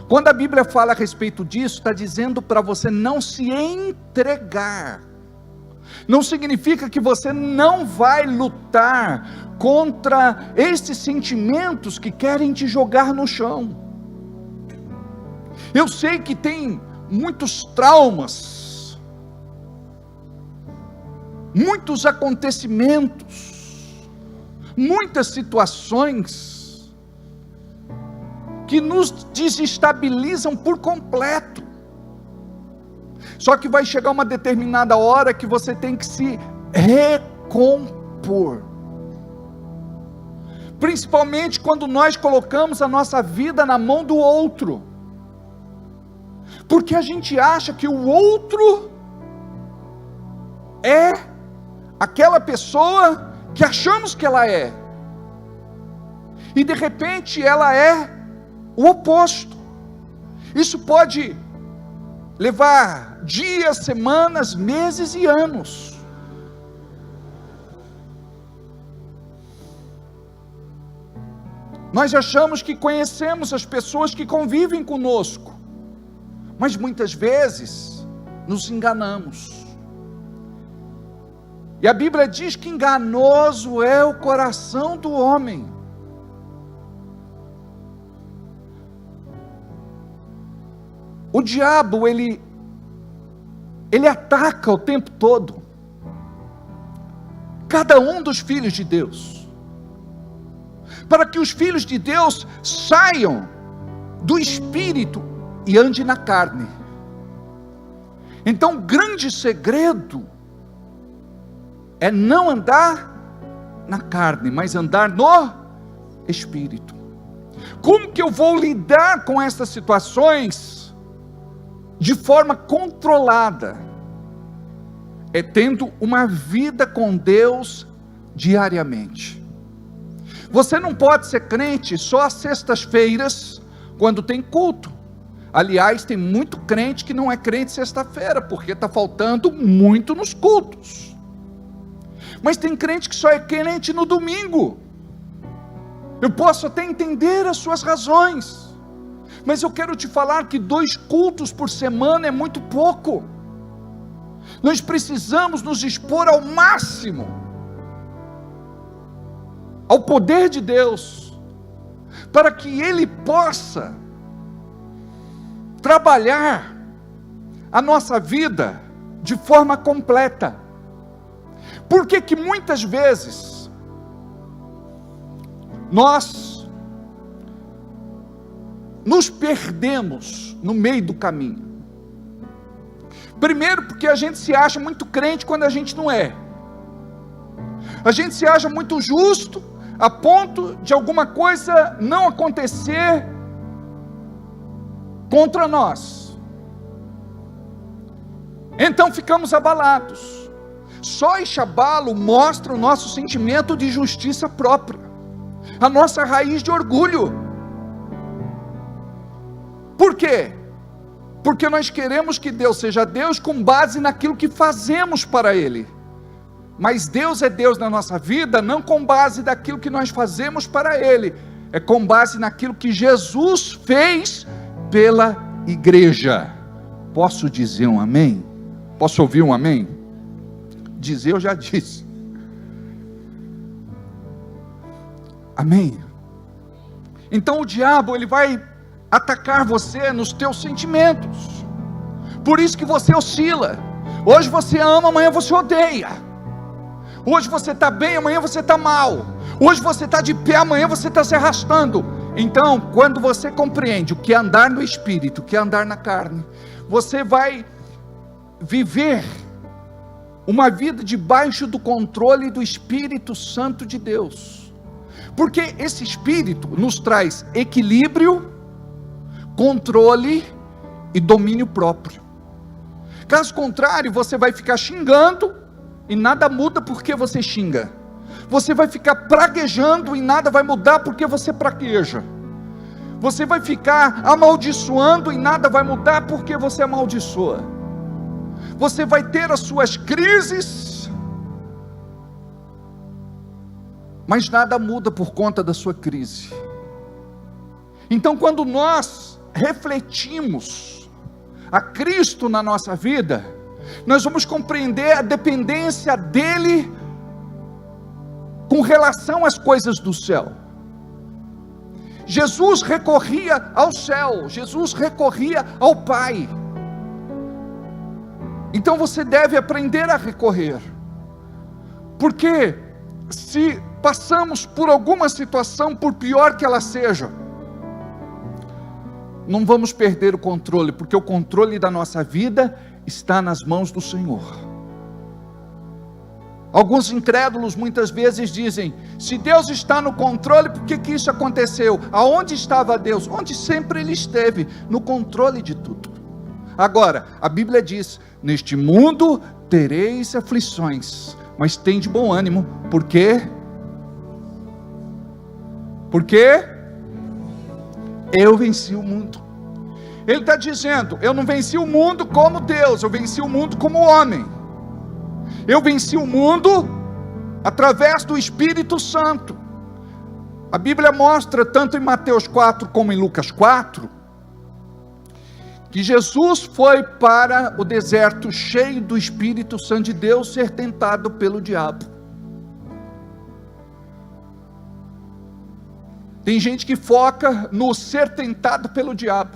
Quando a Bíblia fala a respeito disso, está dizendo para você não se entregar. Não significa que você não vai lutar contra esses sentimentos que querem te jogar no chão. Eu sei que tem muitos traumas, muitos acontecimentos, muitas situações que nos desestabilizam por completo. Só que vai chegar uma determinada hora que você tem que se recompor. Principalmente quando nós colocamos a nossa vida na mão do outro. Porque a gente acha que o outro é aquela pessoa que achamos que ela é. E de repente ela é o oposto. Isso pode levar dias, semanas, meses e anos. Nós achamos que conhecemos as pessoas que convivem conosco, mas muitas vezes nos enganamos. E a Bíblia diz que enganoso é o coração do homem. o diabo, ele ataca o tempo todo cada um dos filhos de Deus, para que os filhos de Deus saiam do espírito e andem na carne. Então o grande segredo é não andar na carne, mas andar no espírito. Como que eu vou lidar com essas situações de forma controlada? É tendo uma vida com Deus diariamente. Você não pode ser crente só às sextas-feiras, quando tem culto. Aliás, tem muito crente que não é crente sexta-feira, porque está faltando muito nos cultos. Mas tem crente que só é crente no domingo. Eu posso até entender as suas razões, mas eu quero te falar que 2 cultos por semana é muito pouco. Nós precisamos nos expor ao máximo ao poder de Deus, para que Ele possa trabalhar a nossa vida de forma completa. Por que que muitas vezes nós nos perdemos no meio do caminho? Primeiro, porque a gente se acha muito crente quando a gente não é. A gente se acha muito justo a ponto de alguma coisa não acontecer contra nós. Então ficamos abalados. Só este abalo mostra o nosso sentimento de justiça própria, a nossa raiz de orgulho. Por quê? Porque nós queremos que Deus seja Deus com base naquilo que fazemos para Ele. Mas Deus é Deus na nossa vida não com base naquilo que nós fazemos para Ele, é com base naquilo que Jesus fez pela igreja. Posso dizer um amém? Posso ouvir um amém? Dizer eu já disse. Amém? Então o diabo, ele vai atacar você nos teus sentimentos. Por isso que você oscila. Hoje você ama, amanhã você odeia. Hoje você está bem, amanhã você está mal. Hoje você está de pé, amanhã você está se arrastando. Então, quando você compreende o que é andar no espírito, o que é andar na carne, você vai viver uma vida debaixo do controle do Espírito Santo de Deus. Porque esse Espírito nos traz equilíbrio, controle e domínio próprio. Caso contrário, você vai ficar xingando e nada muda porque você xinga. Você vai ficar praguejando e nada vai mudar porque você pragueja. Você vai ficar amaldiçoando e nada vai mudar porque você amaldiçoa. Você vai ter as suas crises, mas nada muda por conta da sua crise. Então, quando nós refletimos a Cristo na nossa vida, nós vamos compreender a dependência dele com relação às coisas do céu. Jesus recorria ao céu, Jesus recorria ao Pai. Então você deve aprender a recorrer, porque se passamos por alguma situação, por pior que ela seja, não vamos perder o controle, porque o controle da nossa vida está nas mãos do Senhor. Alguns incrédulos muitas vezes dizem: se Deus está no controle, por que isso aconteceu? Aonde estava Deus? Onde sempre Ele esteve, no controle de tudo. Agora, a Bíblia diz: neste mundo tereis aflições, mas tem de bom ânimo. Por quê? Porque eu venci o mundo. Ele está dizendo: eu não venci o mundo como Deus, eu venci o mundo como homem. Eu venci o mundo através do Espírito Santo. A Bíblia mostra, tanto em Mateus 4 como em Lucas 4, que Jesus foi para o deserto cheio do Espírito Santo de Deus, ser tentado pelo diabo. Tem gente que foca no ser tentado pelo diabo.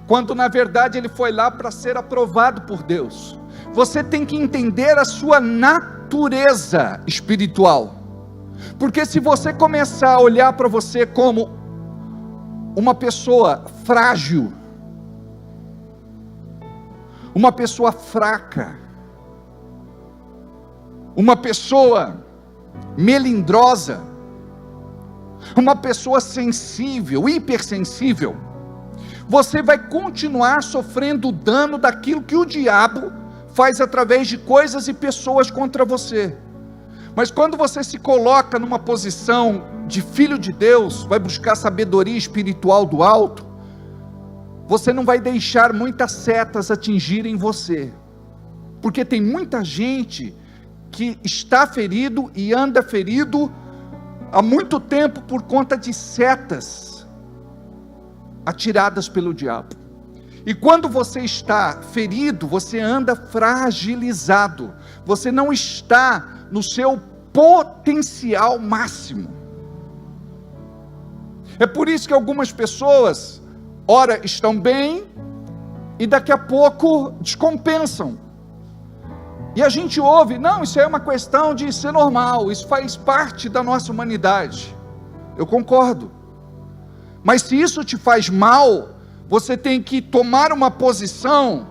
quando na verdade ele foi lá para ser aprovado por Deus. Você tem que entender a sua natureza espiritual, porque se você começar a olhar para você como uma pessoa frágil, uma pessoa fraca, uma pessoa melindrosa, uma pessoa sensível, hipersensível, você vai continuar sofrendo o dano daquilo que o diabo faz através de coisas e pessoas contra você. Mas quando você se coloca numa posição de filho de Deus, vai buscar sabedoria espiritual do alto, você não vai deixar muitas setas atingirem você, porque tem muita gente que está ferido e anda ferido há muito tempo por conta de setas atiradas pelo diabo. E quando você está ferido, você anda fragilizado, você não está no seu potencial máximo. É por isso que algumas pessoas, ora estão bem, e daqui a pouco descompensam. E a gente ouve, não, isso é uma questão de ser normal, isso faz parte da nossa humanidade. Eu concordo. Mas se isso te faz mal, você tem que tomar uma posição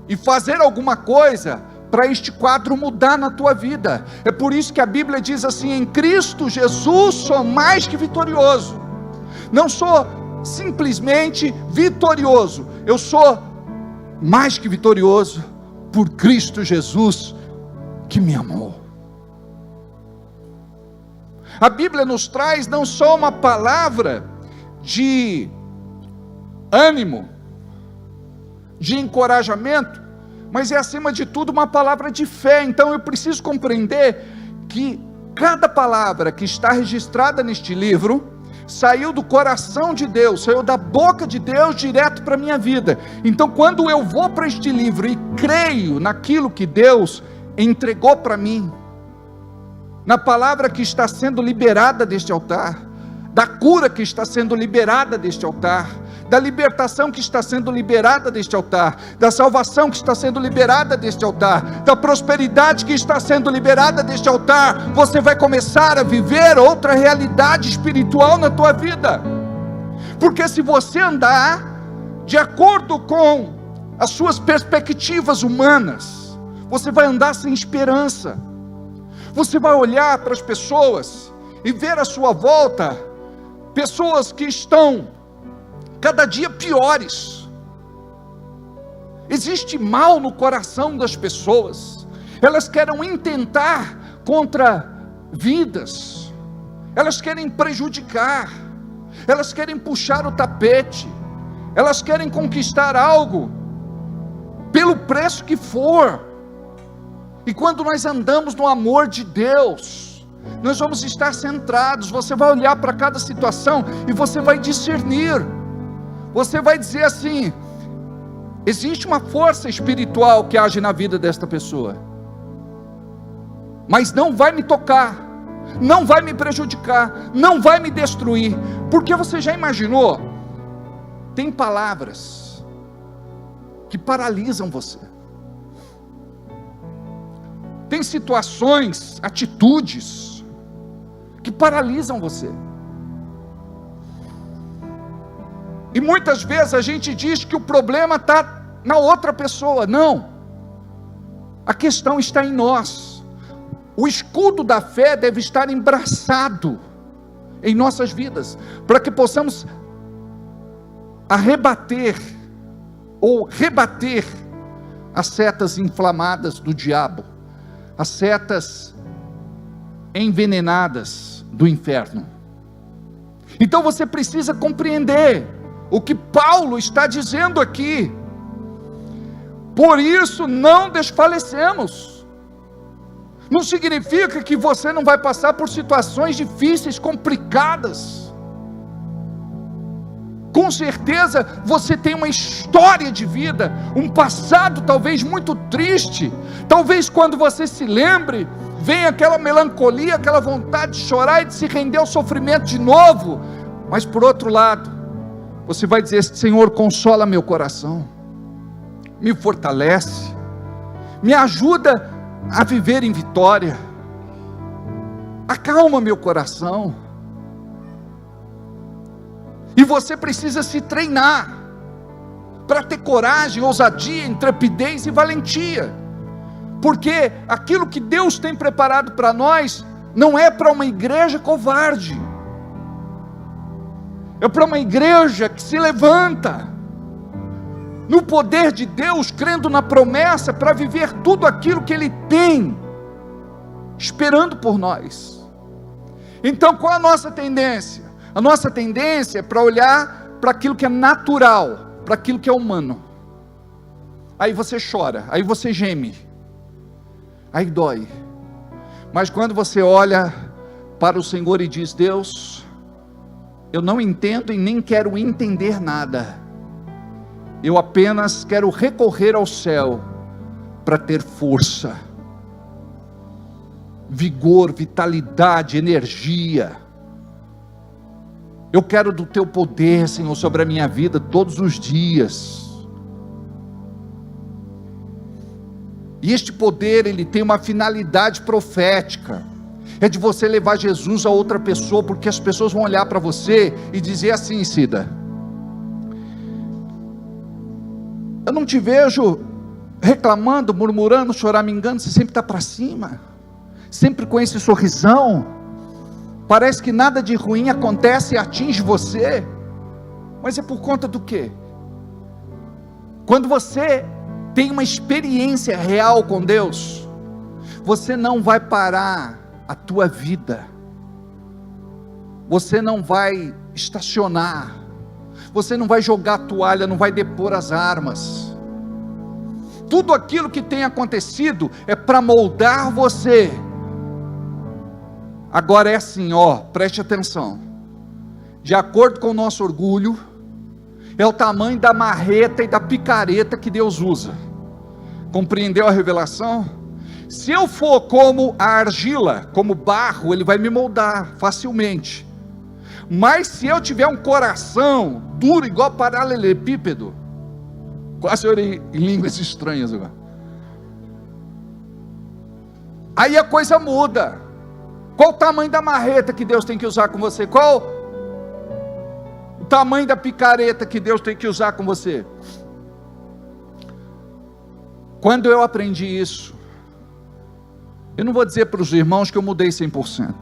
e fazer alguma coisa para este quadro mudar na tua vida. É por isso que a Bíblia diz assim: em Cristo Jesus sou mais que vitorioso. Não sou simplesmente vitorioso, eu sou mais que vitorioso por Cristo Jesus que me amou. A Bíblia nos traz não só uma palavra de ânimo, de encorajamento, mas é acima de tudo uma palavra de fé. Então eu preciso compreender que cada palavra que está registrada neste livro saiu do coração de Deus, saiu da boca de Deus direto para a minha vida. Então quando eu vou para este livro e creio naquilo que Deus entregou para mim, na palavra que está sendo liberada deste altar, da cura que está sendo liberada deste altar, da libertação que está sendo liberada deste altar, da salvação que está sendo liberada deste altar, da prosperidade que está sendo liberada deste altar, você vai começar a viver outra realidade espiritual na tua vida. Porque se você andar de acordo com as suas perspectivas humanas, você vai andar sem esperança. Você vai olhar para as pessoas e ver à sua volta pessoas que estão cada dia piores. Existe mal no coração das pessoas. Elas querem intentar contra vidas, elas querem prejudicar, elas querem puxar o tapete, elas querem conquistar algo pelo preço que for. E quando nós andamos no amor de Deus, nós vamos estar centrados. Você vai olhar para cada situação e você vai discernir. Você vai dizer assim: existe uma força espiritual que age na vida desta pessoa, mas não vai me tocar, não vai me prejudicar, não vai me destruir. Porque você já imaginou? Tem palavras que paralisam você. Tem situações, atitudes que paralisam você. E muitas vezes a gente diz que o problema está na outra pessoa. Não, a questão está em nós. O escudo da fé deve estar embraçado em nossas vidas, para que possamos arrebater ou rebater as setas inflamadas do diabo, as setas envenenadas do inferno. Então você precisa compreender o que Paulo está dizendo aqui. Por isso não desfalecemos. Não significa que você não vai passar por situações difíceis, complicadas. Com certeza você tem uma história de vida, um passado talvez muito triste. Talvez quando você se lembre, venha aquela melancolia, aquela vontade de chorar e de se render ao sofrimento de novo. Mas por outro lado, Você vai dizer: Senhor, consola meu coração, me fortalece, me ajuda a viver em vitória, acalma meu coração. E você precisa se treinar para ter coragem, ousadia, intrepidez e valentia, porque aquilo que Deus tem preparado para nós não é para uma igreja covarde, é para uma igreja que se levanta no poder de Deus, crendo na promessa, para viver tudo aquilo que Ele tem esperando por nós. Então, qual a nossa tendência? A nossa tendência é para olhar para aquilo que é natural, para aquilo que é humano. Aí você chora, aí você geme, aí dói. Mas quando você olha para o Senhor e diz: Deus, eu não entendo e nem quero entender nada, eu apenas quero recorrer ao céu para ter força, vigor, vitalidade, energia. Eu quero do teu poder, Senhor, sobre a minha vida todos os dias. E este poder, ele tem uma finalidade profética, é de você levar Jesus a outra pessoa, porque as pessoas vão olhar para você e dizer assim: Cida, eu não te vejo reclamando, murmurando, choramingando, você sempre está para cima, sempre com esse sorrisão, parece que nada de ruim acontece e atinge você. Mas é por conta do quê? Quando você tem uma experiência real com Deus, você não vai parar a tua vida, você não vai estacionar, você não vai jogar a toalha, não vai depor as armas. Tudo aquilo que tem acontecido é para moldar você. Agora é assim, preste atenção, de acordo com o nosso orgulho, é o tamanho da marreta e da picareta que Deus usa. Compreendeu a revelação? Se eu for como a argila, como barro, Ele vai me moldar facilmente. Mas se eu tiver um coração duro igual paralelepípedo, quase orei em línguas estranhas agora, aí a coisa muda. Qual o tamanho da marreta que Deus tem que usar com você? Qual o tamanho da picareta que Deus tem que usar com você? Quando eu aprendi isso, eu não vou dizer para os irmãos que eu mudei 100%.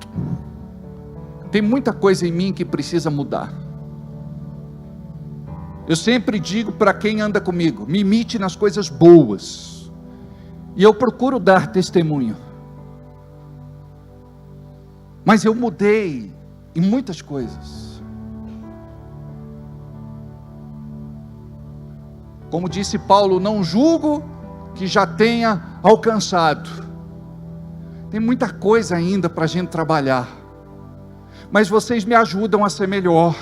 Tem muita coisa em mim que precisa mudar. Eu sempre digo para quem anda comigo: me imite nas coisas boas. E eu procuro dar testemunho. Mas eu mudei em muitas coisas. Como disse Paulo, não julgo que já tenha alcançado. Tem muita coisa ainda para a gente trabalhar. Mas vocês me ajudam a ser melhor.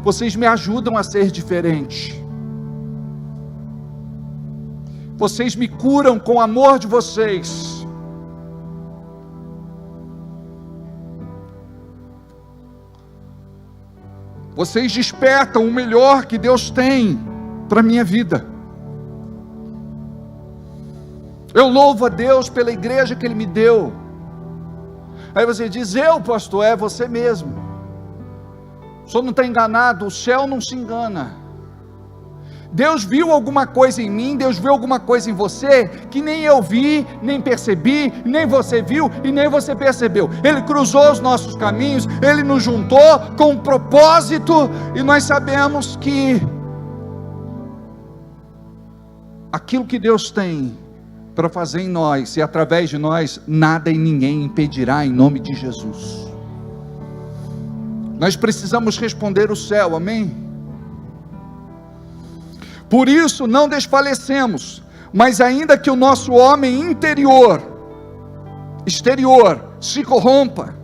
Vocês me ajudam a ser diferente. Vocês me curam com o amor de vocês. Vocês despertam o melhor que Deus tem para a minha vida. Eu louvo a Deus pela igreja que Ele me deu. Aí você diz: eu, pastor, é você mesmo. O senhor não está enganado, o céu não se engana. Deus viu alguma coisa em mim, Deus viu alguma coisa em você, que nem eu vi, nem percebi, nem você viu e nem você percebeu. Ele cruzou os nossos caminhos, Ele nos juntou com um propósito, e nós sabemos que aquilo que Deus tem para fazer em nós e através de nós, nada e ninguém impedirá, em nome de Jesus. Nós precisamos responder o céu, amém? Por isso não desfalecemos, mas ainda que o nosso homem exterior se corrompa,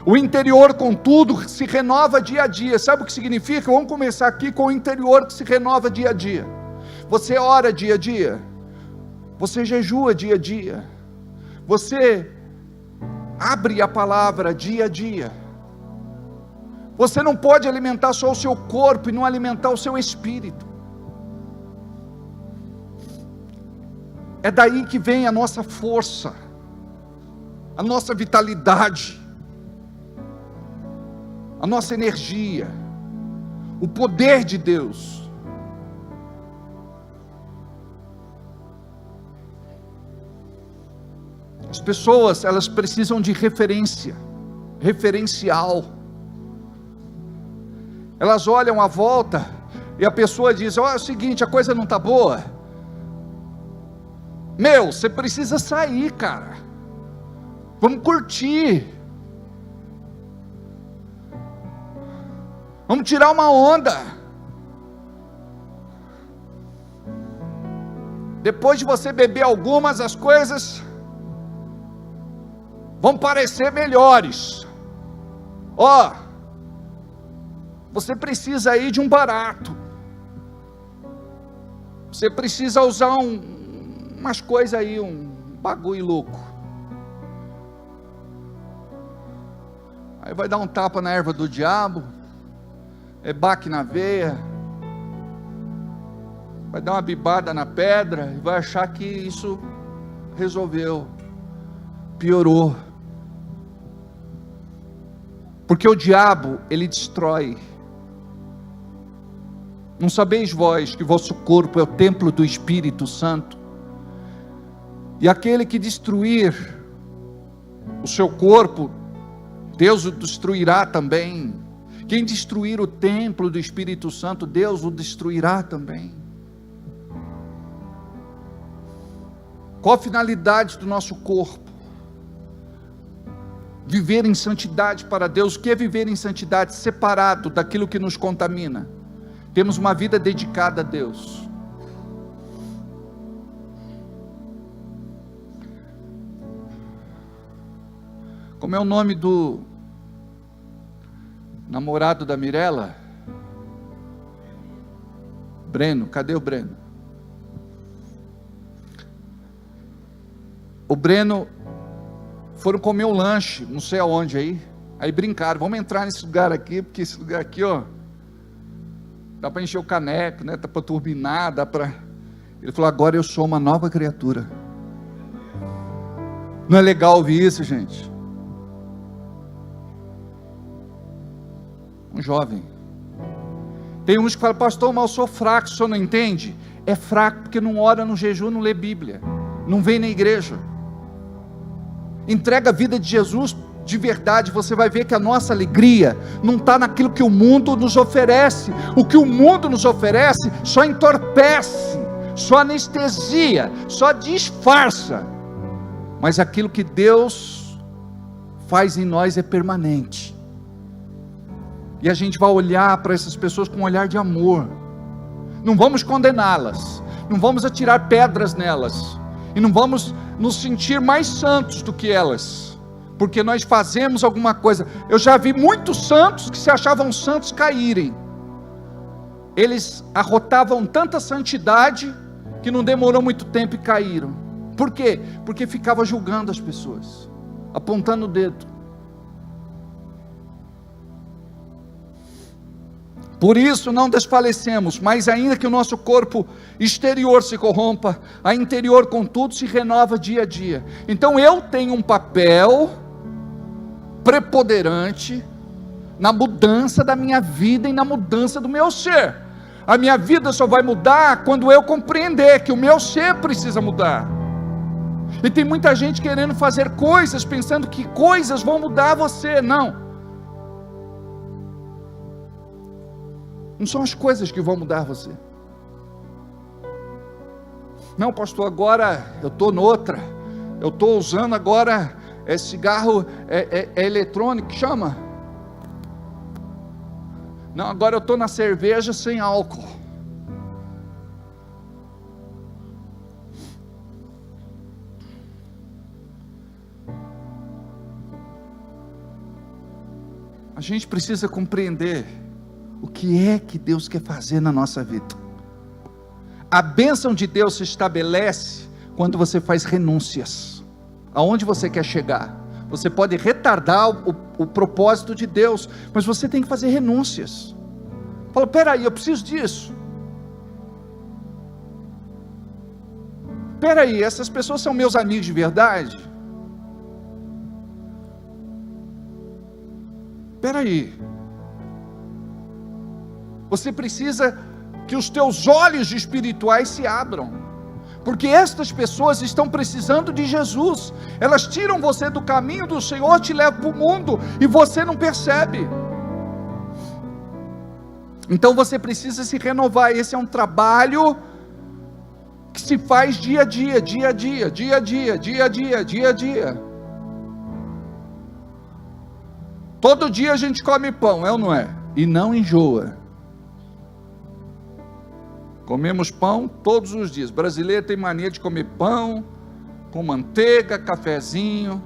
o interior contudo se renova dia a dia. Sabe o que significa? Vamos começar aqui com o interior que se renova dia a dia. Você ora dia a dia, você jejua dia a dia, você abre a palavra dia a dia, Você não pode alimentar só o seu corpo e não alimentar o seu espírito. É daí que vem a nossa força, a nossa vitalidade, a nossa energia, o poder de Deus. As pessoas, elas precisam de referencial. Elas olham à volta e a pessoa diz: ó, é o seguinte, a coisa não está boa. Meu, você precisa sair, cara. Vamos curtir. Vamos tirar uma onda. Depois de você beber algumas, as coisas vão parecer melhores. Ó, você precisa aí de um barato. Você precisa usar umas coisas aí, um bagulho louco. Aí vai dar um tapa na erva do diabo, é baque na veia, vai dar uma bibada na pedra e vai achar que isso resolveu. Piorou. Porque o diabo, ele destrói. Não sabeis vós que vosso corpo é o templo do Espírito Santo? E aquele que destruir o seu corpo, Deus o destruirá também. Quem destruir o templo do Espírito Santo, Deus o destruirá também. Qual a finalidade do nosso corpo? Viver em santidade para Deus. O que é viver em santidade? Separado daquilo que nos contamina. Temos uma vida dedicada a Deus. Como é o nome do namorado da Mirella? Breno. Cadê o Breno? O Breno foram comer um lanche, não sei aonde aí brincaram, vamos entrar nesse lugar aqui, porque esse lugar aqui, ó, dá para encher o caneco, né? Dá para turbinar, dá para... Ele falou: agora eu sou uma nova criatura. Não é legal ouvir isso, gente? Um jovem. Tem uns que falam: pastor, mas eu sou fraco, o senhor não entende? É fraco porque não ora, não jejum, não lê Bíblia, não vem na igreja. Entrega a vida de Jesus de verdade, você vai ver que a nossa alegria não está naquilo que o mundo nos oferece. O que o mundo nos oferece só entorpece, só anestesia, só disfarça. Mas aquilo que Deus faz em nós é permanente. E a gente vai olhar para essas pessoas com um olhar de amor. Não vamos condená-las, não vamos atirar pedras nelas, e não vamos nos sentir mais santos do que elas, porque nós fazemos alguma coisa. Eu já vi muitos santos que se achavam santos caírem. Eles arrotavam tanta santidade que não demorou muito tempo e caíram. Por quê? Porque ficava julgando as pessoas, apontando o dedo. Por isso não desfalecemos, mas ainda que o nosso corpo exterior se corrompa, a interior contudo se renova dia a dia. Então eu tenho um papel preponderante na mudança da minha vida e na mudança do meu ser. A minha vida só vai mudar quando eu compreender que o meu ser precisa mudar. E tem muita gente querendo fazer coisas, pensando que coisas vão mudar você. Não são as coisas que vão mudar você. Não, pastor, agora eu estou noutra. Eu estou usando agora cigarro eletrônico, que chama? Não, agora eu estou na cerveja sem álcool. A gente precisa compreender o que é que Deus quer fazer na nossa vida. A bênção de Deus se estabelece quando você faz renúncias. Aonde você quer chegar? você pode retardar o propósito de Deus, mas você tem que fazer renúncias. Fala, peraí, eu preciso disso. Peraí, essas pessoas são meus amigos de verdade? Peraí. Você precisa que os teus olhos espirituais se abram, porque estas pessoas estão precisando de Jesus. Elas tiram você do caminho do Senhor, te levam para o mundo, e você não percebe. Então você precisa se renovar. Esse é um trabalho que se faz dia a dia, dia a dia, dia a dia, dia a dia, dia a dia. Todo dia a gente come pão, é ou não é? E não enjoa. Comemos pão todos os dias. Brasileiro tem mania de comer pão com manteiga, cafezinho.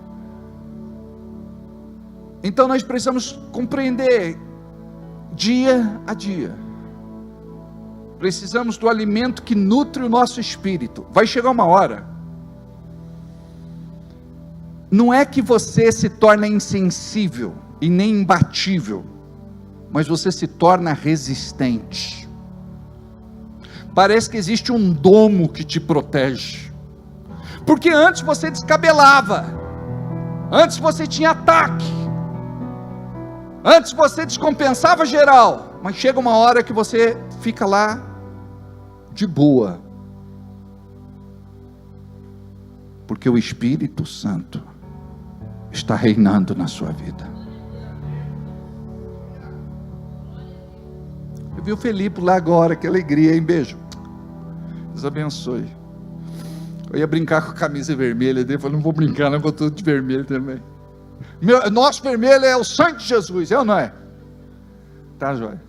Então nós precisamos compreender dia a dia. Precisamos do alimento que nutre o nosso espírito. Vai chegar uma hora. Não é que você se torna insensível e nem imbatível, mas você se torna resistente. Parece que existe um domo que te protege, porque antes você descabelava, antes você tinha ataque, antes você descompensava geral, mas chega uma hora que você fica lá de boa, porque o Espírito Santo está reinando na sua vida. Eu vi o Felipe lá agora, que alegria, hein? Beijo. Deus abençoe. Eu ia brincar com a camisa vermelha dele, eu falei, não vou brincar, não, vou tudo de vermelho também. Nosso vermelho é o sangue de Jesus, é ou não é? Tá, joia?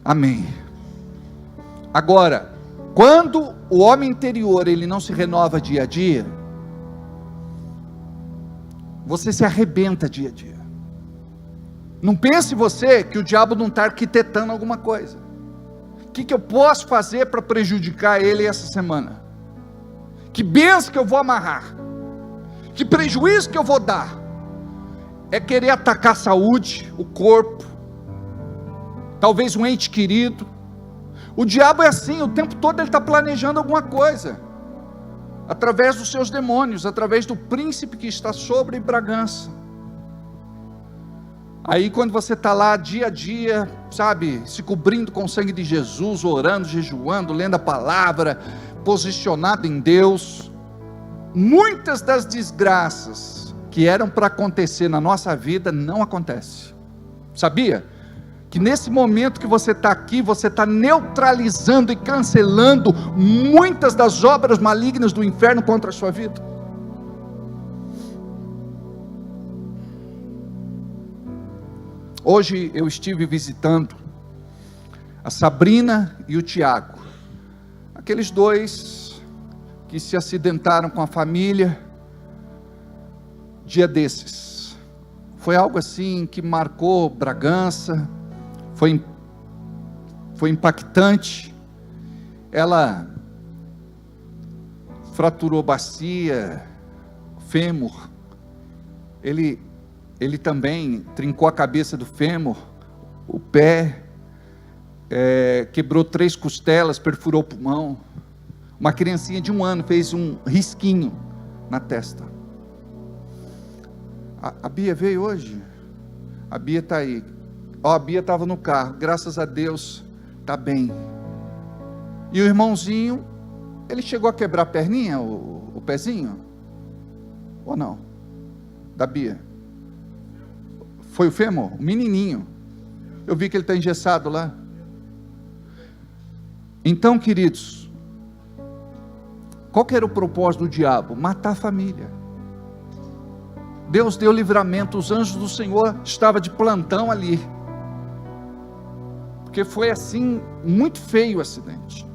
Amém. Agora, quando o homem interior, ele não se renova dia a dia, você se arrebenta dia a dia. Não pense você que o diabo não está arquitetando alguma coisa. O que eu posso fazer para prejudicar ele essa semana? Que bênção que eu vou amarrar? Que prejuízo que eu vou dar? É querer atacar a saúde, o corpo, talvez um ente querido. O diabo é assim, o tempo todo ele está planejando alguma coisa, através dos seus demônios, através do príncipe que está sobre Bragança. Aí quando você está lá dia a dia, sabe, se cobrindo com o sangue de Jesus, orando, jejuando, lendo a palavra, posicionado em Deus, muitas das desgraças que eram para acontecer na nossa vida, não acontecem. Sabia? Que nesse momento que você está aqui, você está neutralizando e cancelando muitas das obras malignas do inferno contra a sua vida. Hoje eu estive visitando a Sabrina e o Tiago, aqueles dois que se acidentaram com a família, dia desses. Foi algo assim que marcou Bragança, foi impactante. Ela fraturou bacia, fêmur, ele também trincou a cabeça do fêmur, o pé, quebrou 3 costelas, perfurou o pulmão. Uma criancinha de 1 ano fez um risquinho na testa. A Bia veio hoje? A Bia está aí. A Bia estava no carro, graças a Deus, está bem. E o irmãozinho, ele chegou a quebrar a perninha, o pezinho? Ou não? Da Bia? Foi o fêmur? O menininho. Eu vi que ele está engessado lá. Então, queridos, qual que era o propósito do diabo? Matar a família. Deus deu livramento, os anjos do Senhor estavam de plantão ali, porque foi assim, muito feio o acidente.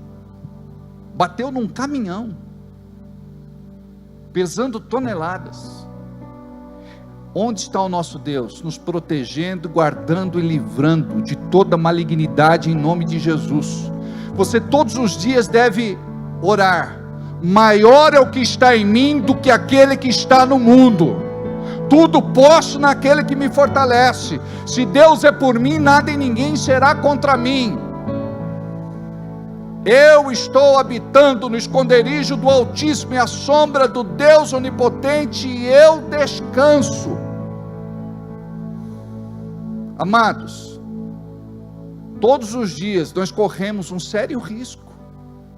Bateu num caminhão, pesando toneladas. Onde está o nosso Deus? Nos protegendo, guardando e livrando de toda malignidade em nome de Jesus. Você todos os dias deve orar, maior é o que está em mim do que aquele que está no mundo. Tudo posso naquele que me fortalece. Se Deus é por mim, nada e ninguém será contra mim. Eu estou habitando no esconderijo do Altíssimo e à sombra do Deus Onipotente, e eu descanso. Amados, todos os dias nós corremos um sério risco.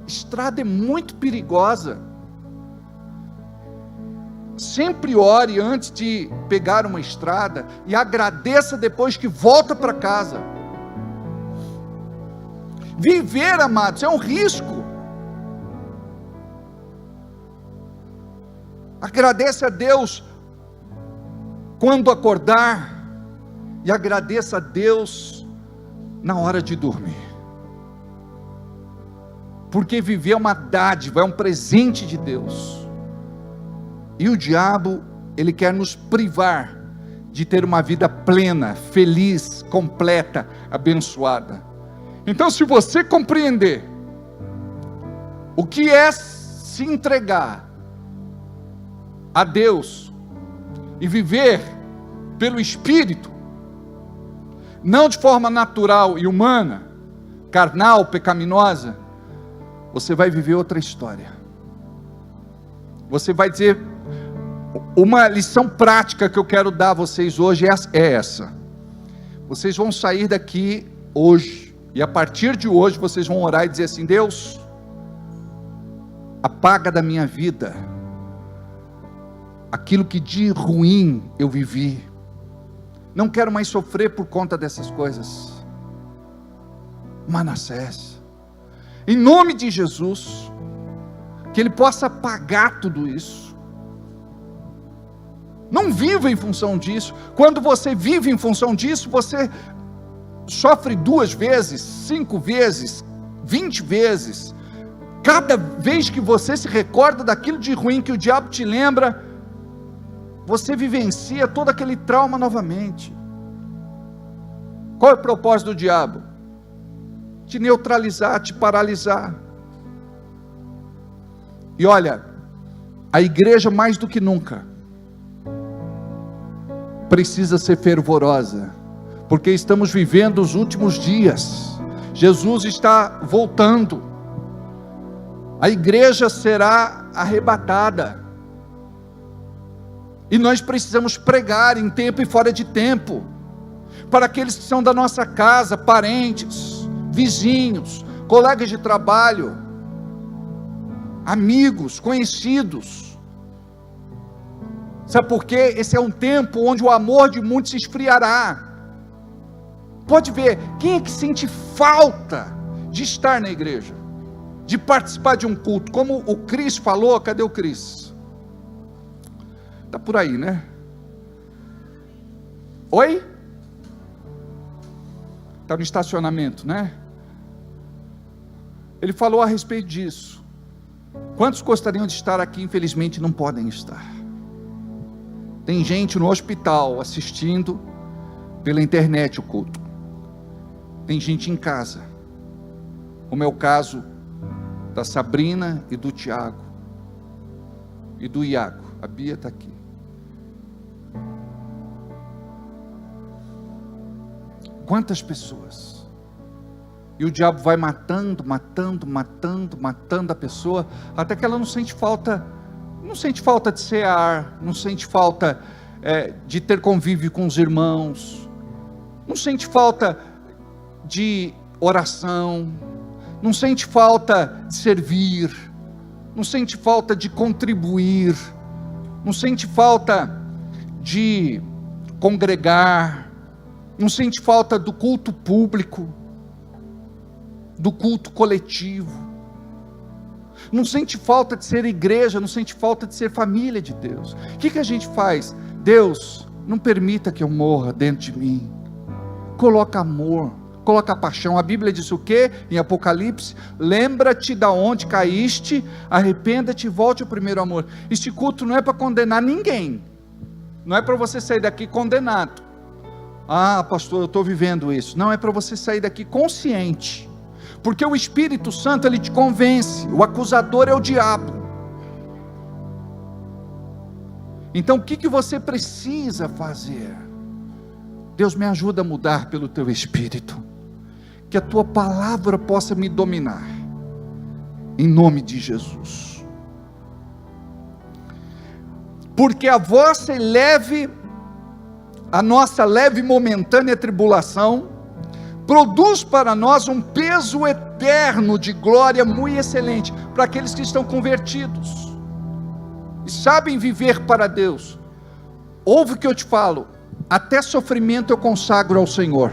Estrada é muito perigosa. Sempre ore antes de pegar uma estrada e agradeça depois que volta para casa. Viver, amados, é um risco. Agradeça a Deus quando acordar e agradeça a Deus na hora de dormir. Porque viver é uma dádiva, é um presente de Deus. E o diabo, ele quer nos privar de ter uma vida plena, feliz, completa, abençoada. Então, se você compreender o que é se entregar a Deus e viver pelo Espírito, não de forma natural e humana, carnal, pecaminosa, você vai viver outra história. Você vai dizer, uma lição prática que eu quero dar a vocês hoje é essa. Vocês vão sair daqui hoje, e a partir de hoje vocês vão orar e dizer assim: Deus, apaga da minha vida aquilo que de ruim eu vivi. Não quero mais sofrer por conta dessas coisas. Manassés, em nome de Jesus, que Ele possa apagar tudo isso. Não viva em função disso. Quando você vive em função disso, você sofre 2 vezes, 5 vezes, 20 vezes. Cada vez que você se recorda daquilo de ruim que o diabo te lembra, você vivencia todo aquele trauma novamente. Qual é o propósito do diabo? Te neutralizar, te paralisar. E olha, a igreja mais do que nunca precisa ser fervorosa, porque estamos vivendo os últimos dias. Jesus está voltando. A igreja será arrebatada. E nós precisamos pregar em tempo e fora de tempo, para aqueles que são da nossa casa, parentes, vizinhos, colegas de trabalho, amigos, conhecidos. Sabe por quê? Esse é um tempo onde o amor de muitos se esfriará. Pode ver, quem é que sente falta de estar na igreja, de participar de um culto? Como o Cris falou, cadê o Cris? Está por aí, né? Oi? Está no estacionamento, né? Ele falou a respeito disso. Quantos gostariam de estar aqui, infelizmente não podem estar? Tem gente no hospital assistindo pela internet o culto. Tem gente em casa, como é o caso da Sabrina e do Tiago e do Iago. A Bia está aqui. Quantas pessoas? E o diabo vai matando a pessoa, até que ela não sente falta de cear, não sente falta de ter convívio com os irmãos, não sente falta de oração, não sente falta de servir, não sente falta de contribuir, não sente falta de congregar, não sente falta do culto público, do culto coletivo, não sente falta de ser igreja, não sente falta de ser família de Deus. O que a gente faz? Deus, não permita que eu morra dentro de mim. Coloca amor, coloca paixão. A Bíblia diz o quê? Em Apocalipse: lembra-te da onde caíste, arrependa-te e volte ao primeiro amor. Este culto não é para condenar ninguém, não é para você sair daqui condenado. Ah, pastor, eu estou vivendo isso. Não, é para você sair daqui consciente, porque o Espírito Santo, ele te convence. O acusador é o diabo. Então o que você precisa fazer? Deus, me ajuda a mudar pelo teu Espírito, que a tua palavra possa me dominar, em nome de Jesus. Porque a nossa leve e momentânea tribulação produz para nós um peso eterno de glória muito excelente, para aqueles que estão convertidos e sabem viver para Deus. Ouve o que eu te falo, até sofrimento eu consagro ao Senhor.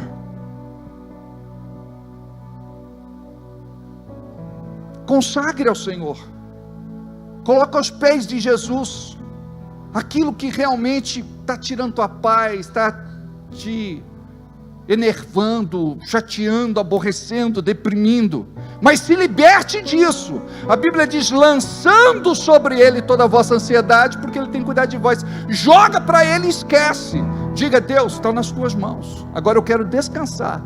Consagre ao Senhor, coloca aos pés de Jesus aquilo que realmente está tirando tua paz, está te enervando, chateando, aborrecendo, deprimindo, mas se liberte disso. A Bíblia diz, lançando sobre Ele toda a vossa ansiedade, porque Ele tem cuidado de vós. Joga para Ele e esquece, diga, Deus, está nas tuas mãos, agora eu quero descansar,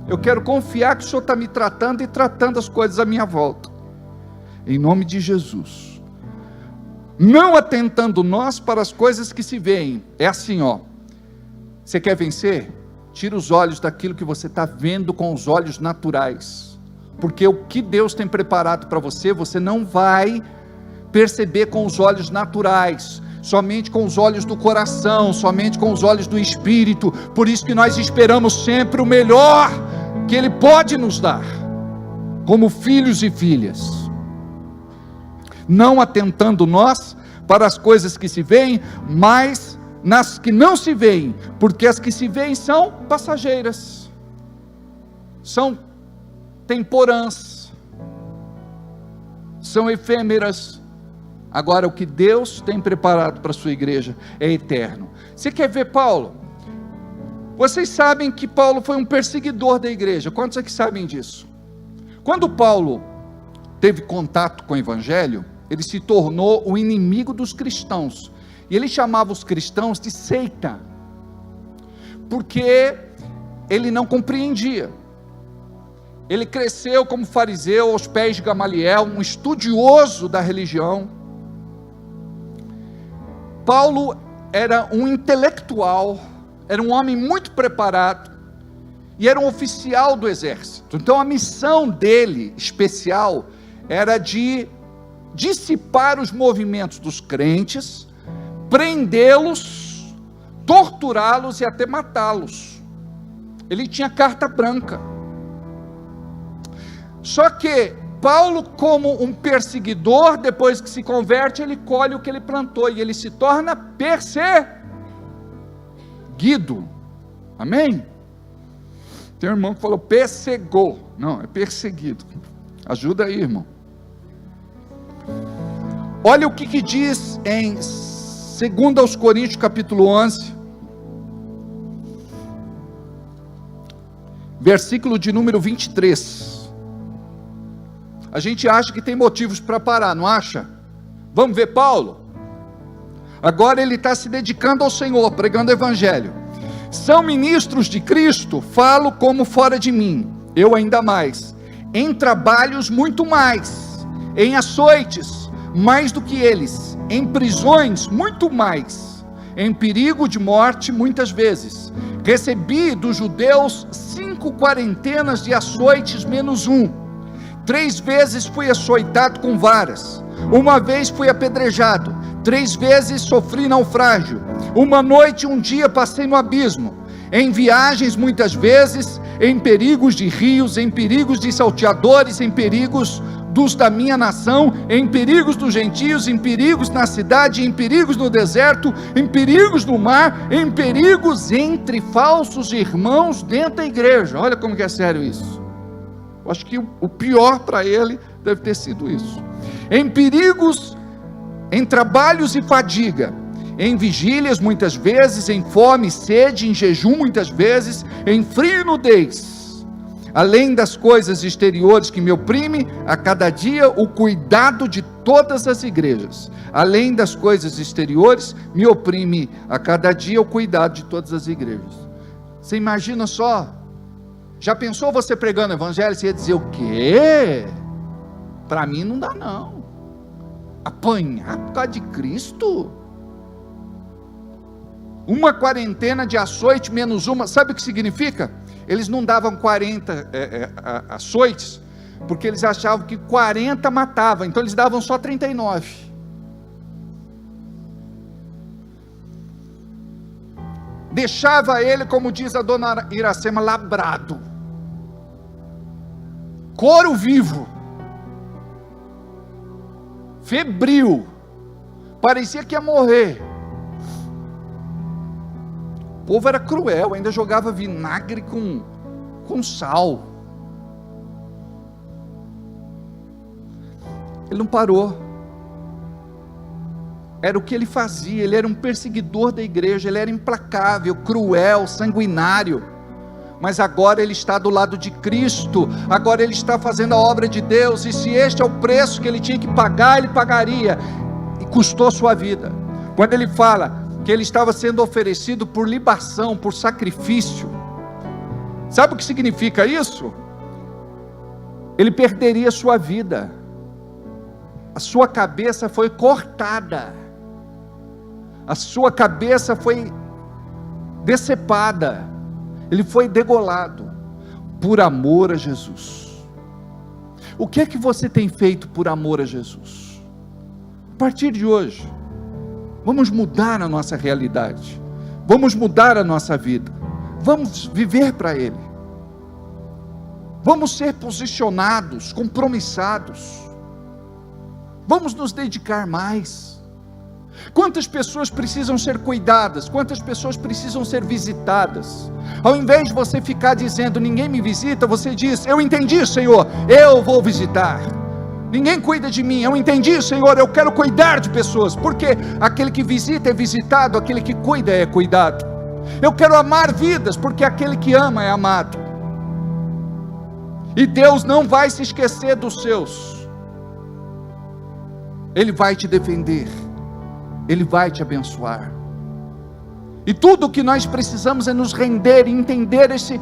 eu quero confiar que o Senhor está me tratando e tratando as coisas à minha volta, em nome de Jesus. Não atentando nós para as coisas que se veem. É assim, você quer vencer? Tira os olhos daquilo que você está vendo com os olhos naturais, porque o que Deus tem preparado para você, você não vai perceber com os olhos naturais, somente com os olhos do coração, somente com os olhos do Espírito. Por isso que nós esperamos sempre o melhor que Ele pode nos dar, como filhos e filhas, não atentando nós para as coisas que se veem, mas nas que não se veem, porque as que se veem são passageiras, são temporãs, são efêmeras. Agora o que Deus tem preparado para a sua igreja é eterno. Você quer ver Paulo? Vocês sabem que Paulo foi um perseguidor da igreja, quantos aqui sabem disso? Quando Paulo teve contato com o Evangelho, ele se tornou o inimigo dos cristãos, e ele chamava os cristãos de seita, porque ele não compreendia. Ele cresceu como fariseu aos pés de Gamaliel, um estudioso da religião. Paulo era um intelectual, era um homem muito preparado, e era um oficial do exército. Então a missão dele, especial, era de dissipar os movimentos dos crentes, prendê-los, torturá-los e até matá-los. Ele tinha carta branca. Só que Paulo, como um perseguidor, depois que se converte, ele colhe o que ele plantou, e ele se torna perseguido. Amém? Tem um irmão que falou persegou. Não, é perseguido. Ajuda aí, irmão. Olha o que diz em 2 Coríntios capítulo 11, versículo de número 23. A gente acha que tem motivos para parar, não acha? Vamos ver Paulo? Agora ele está se dedicando ao Senhor, pregando o Evangelho. São ministros de Cristo, falo como fora de mim, eu ainda mais, em trabalhos muito mais, em açoites, mais do que eles, em prisões muito mais, em perigo de morte muitas vezes. Recebi dos judeus 5 quarentenas de açoites menos 1. 3 vezes fui açoitado com varas. 1 vez fui apedrejado. 3 vezes sofri naufrágio. 1 noite e 1 dia passei no abismo. Em viagens muitas vezes, em perigos de rios, em perigos de salteadores, em perigos dos da minha nação, em perigos dos gentios, em perigos na cidade, em perigos no deserto, em perigos no mar, em perigos entre falsos irmãos dentro da igreja. Olha como que é sério isso. Eu acho que o pior para ele deve ter sido isso. Em perigos, em trabalhos e fadiga, em vigílias muitas vezes, em fome e sede, em jejum muitas vezes, em frio e nudez. Além das coisas exteriores que me oprimem, a cada dia o cuidado de todas as igrejas. Além das coisas exteriores, me oprime a cada dia o cuidado de todas as igrejas. Você imagina só? Já pensou você pregando o Evangelho? Você ia dizer o quê? Para mim não dá não. Apanhar por causa de Cristo? uma quarentena de açoite menos uma, sabe o que significa? Eles não davam 40 açoites, porque eles achavam que 40 matava, então eles davam só 39. Deixava ele, como diz a dona Iracema, labrado, couro vivo, febril, parecia que ia morrer. O povo era cruel, ainda jogava vinagre com sal. Ele não parou. Era o que ele fazia. Ele era um perseguidor da igreja, ele era implacável, cruel, sanguinário. Mas agora ele está do lado de Cristo, agora ele está fazendo a obra de Deus, e se este é o preço que ele tinha que pagar, ele pagaria, e custou sua vida. Quando ele fala que ele estava sendo oferecido por libação, por sacrifício, sabe o que significa isso? Ele perderia sua vida, a sua cabeça foi cortada, a sua cabeça foi decepada, ele foi degolado, por amor a Jesus. O que é que você tem feito por amor a Jesus? A partir de hoje, vamos mudar a nossa realidade, vamos mudar a nossa vida, vamos viver para Ele, vamos ser posicionados, compromissados, vamos nos dedicar mais. Quantas pessoas precisam ser cuidadas, quantas pessoas precisam ser visitadas? Ao invés de você ficar dizendo, ninguém me visita, você diz, eu entendi, Senhor, eu vou visitar. Ninguém cuida de mim, eu entendi, Senhor, eu quero cuidar de pessoas, porque aquele que visita é visitado, aquele que cuida é cuidado. Eu quero amar vidas, porque aquele que ama é amado. E Deus não vai se esquecer dos seus. Ele vai te defender, Ele vai te abençoar. E tudo o que nós precisamos é nos render e entender esse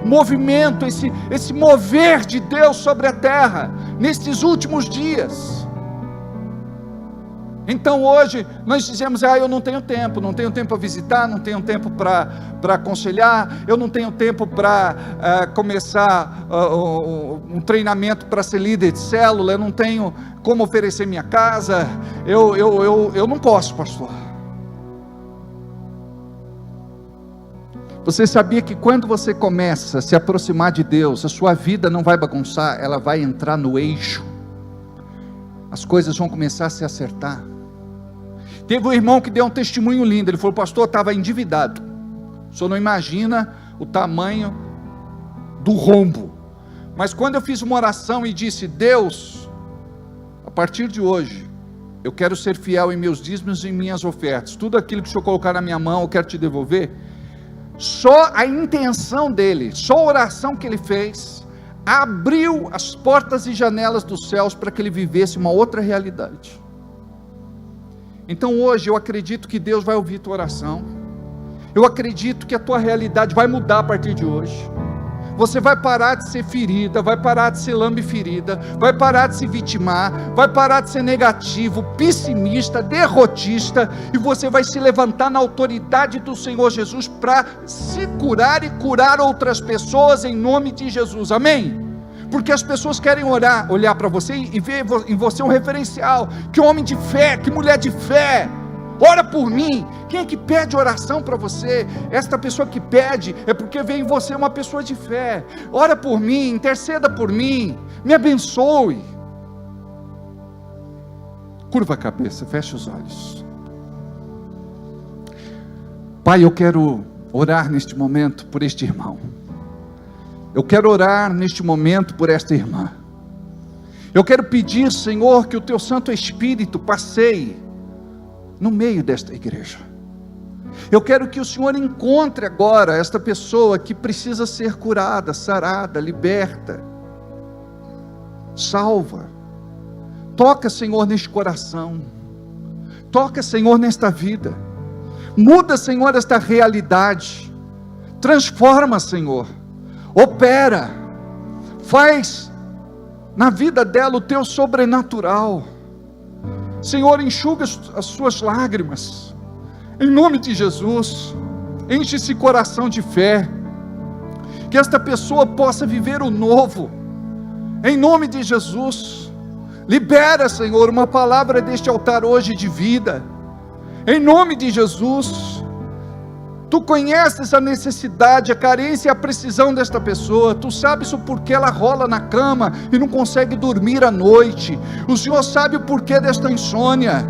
movimento, esse mover de Deus sobre a terra, nestes últimos dias. Então hoje, nós dizemos, eu não tenho tempo para visitar, não tenho tempo para aconselhar, eu não tenho tempo para começar um treinamento para ser líder de célula, eu não tenho como oferecer minha casa, eu não posso, pastor. Você sabia que quando você começa a se aproximar de Deus, a sua vida não vai bagunçar, ela vai entrar no eixo, as coisas vão começar a se acertar. Teve um irmão que deu um testemunho lindo, ele falou, pastor, eu estava endividado, o senhor não imagina o tamanho do rombo, mas quando eu fiz uma oração e disse, Deus, a partir de hoje, eu quero ser fiel em meus dízimos e em minhas ofertas, tudo aquilo que o senhor colocar na minha mão, eu quero te devolver. Só a intenção dele, só a oração que ele fez, abriu as portas e janelas dos céus para que ele vivesse uma outra realidade. Então hoje eu acredito que Deus vai ouvir tua oração, eu acredito que a tua realidade vai mudar a partir de hoje. Você vai parar de ser ferida, vai parar de ser lambe-ferida, vai parar de se vitimar, vai parar de ser negativo, pessimista, derrotista, e você vai se levantar na autoridade do Senhor Jesus para se curar e curar outras pessoas em nome de Jesus, amém? Porque as pessoas querem olhar para você e ver em você um referencial, que homem de fé, que mulher de fé. Ora por mim. Quem é que pede oração para você? Esta pessoa que pede é porque vê em você uma pessoa de fé. Ora por mim, interceda por mim, me abençoe. Curva a cabeça, feche os olhos. Pai, eu quero orar neste momento por este irmão. Eu quero orar neste momento por esta irmã. Eu quero pedir, Senhor, que o teu Santo Espírito passeie no meio desta igreja. Eu quero que o Senhor encontre agora esta pessoa que precisa ser curada, sarada, liberta, salva. Toca, Senhor, neste coração. Toca, Senhor, nesta vida. Muda, Senhor, esta realidade. Transforma, Senhor. Opera. Faz na vida dela o teu sobrenatural. Senhor, enxuga as suas lágrimas. Em nome de Jesus, enche esse coração de fé, que esta pessoa possa viver o novo, em nome de Jesus. Libera, Senhor, uma palavra deste altar hoje de vida, em nome de Jesus. Tu conheces a necessidade, a carência e a precisão desta pessoa. Tu sabes o porquê ela rola na cama e não consegue dormir à noite. O Senhor sabe o porquê desta insônia.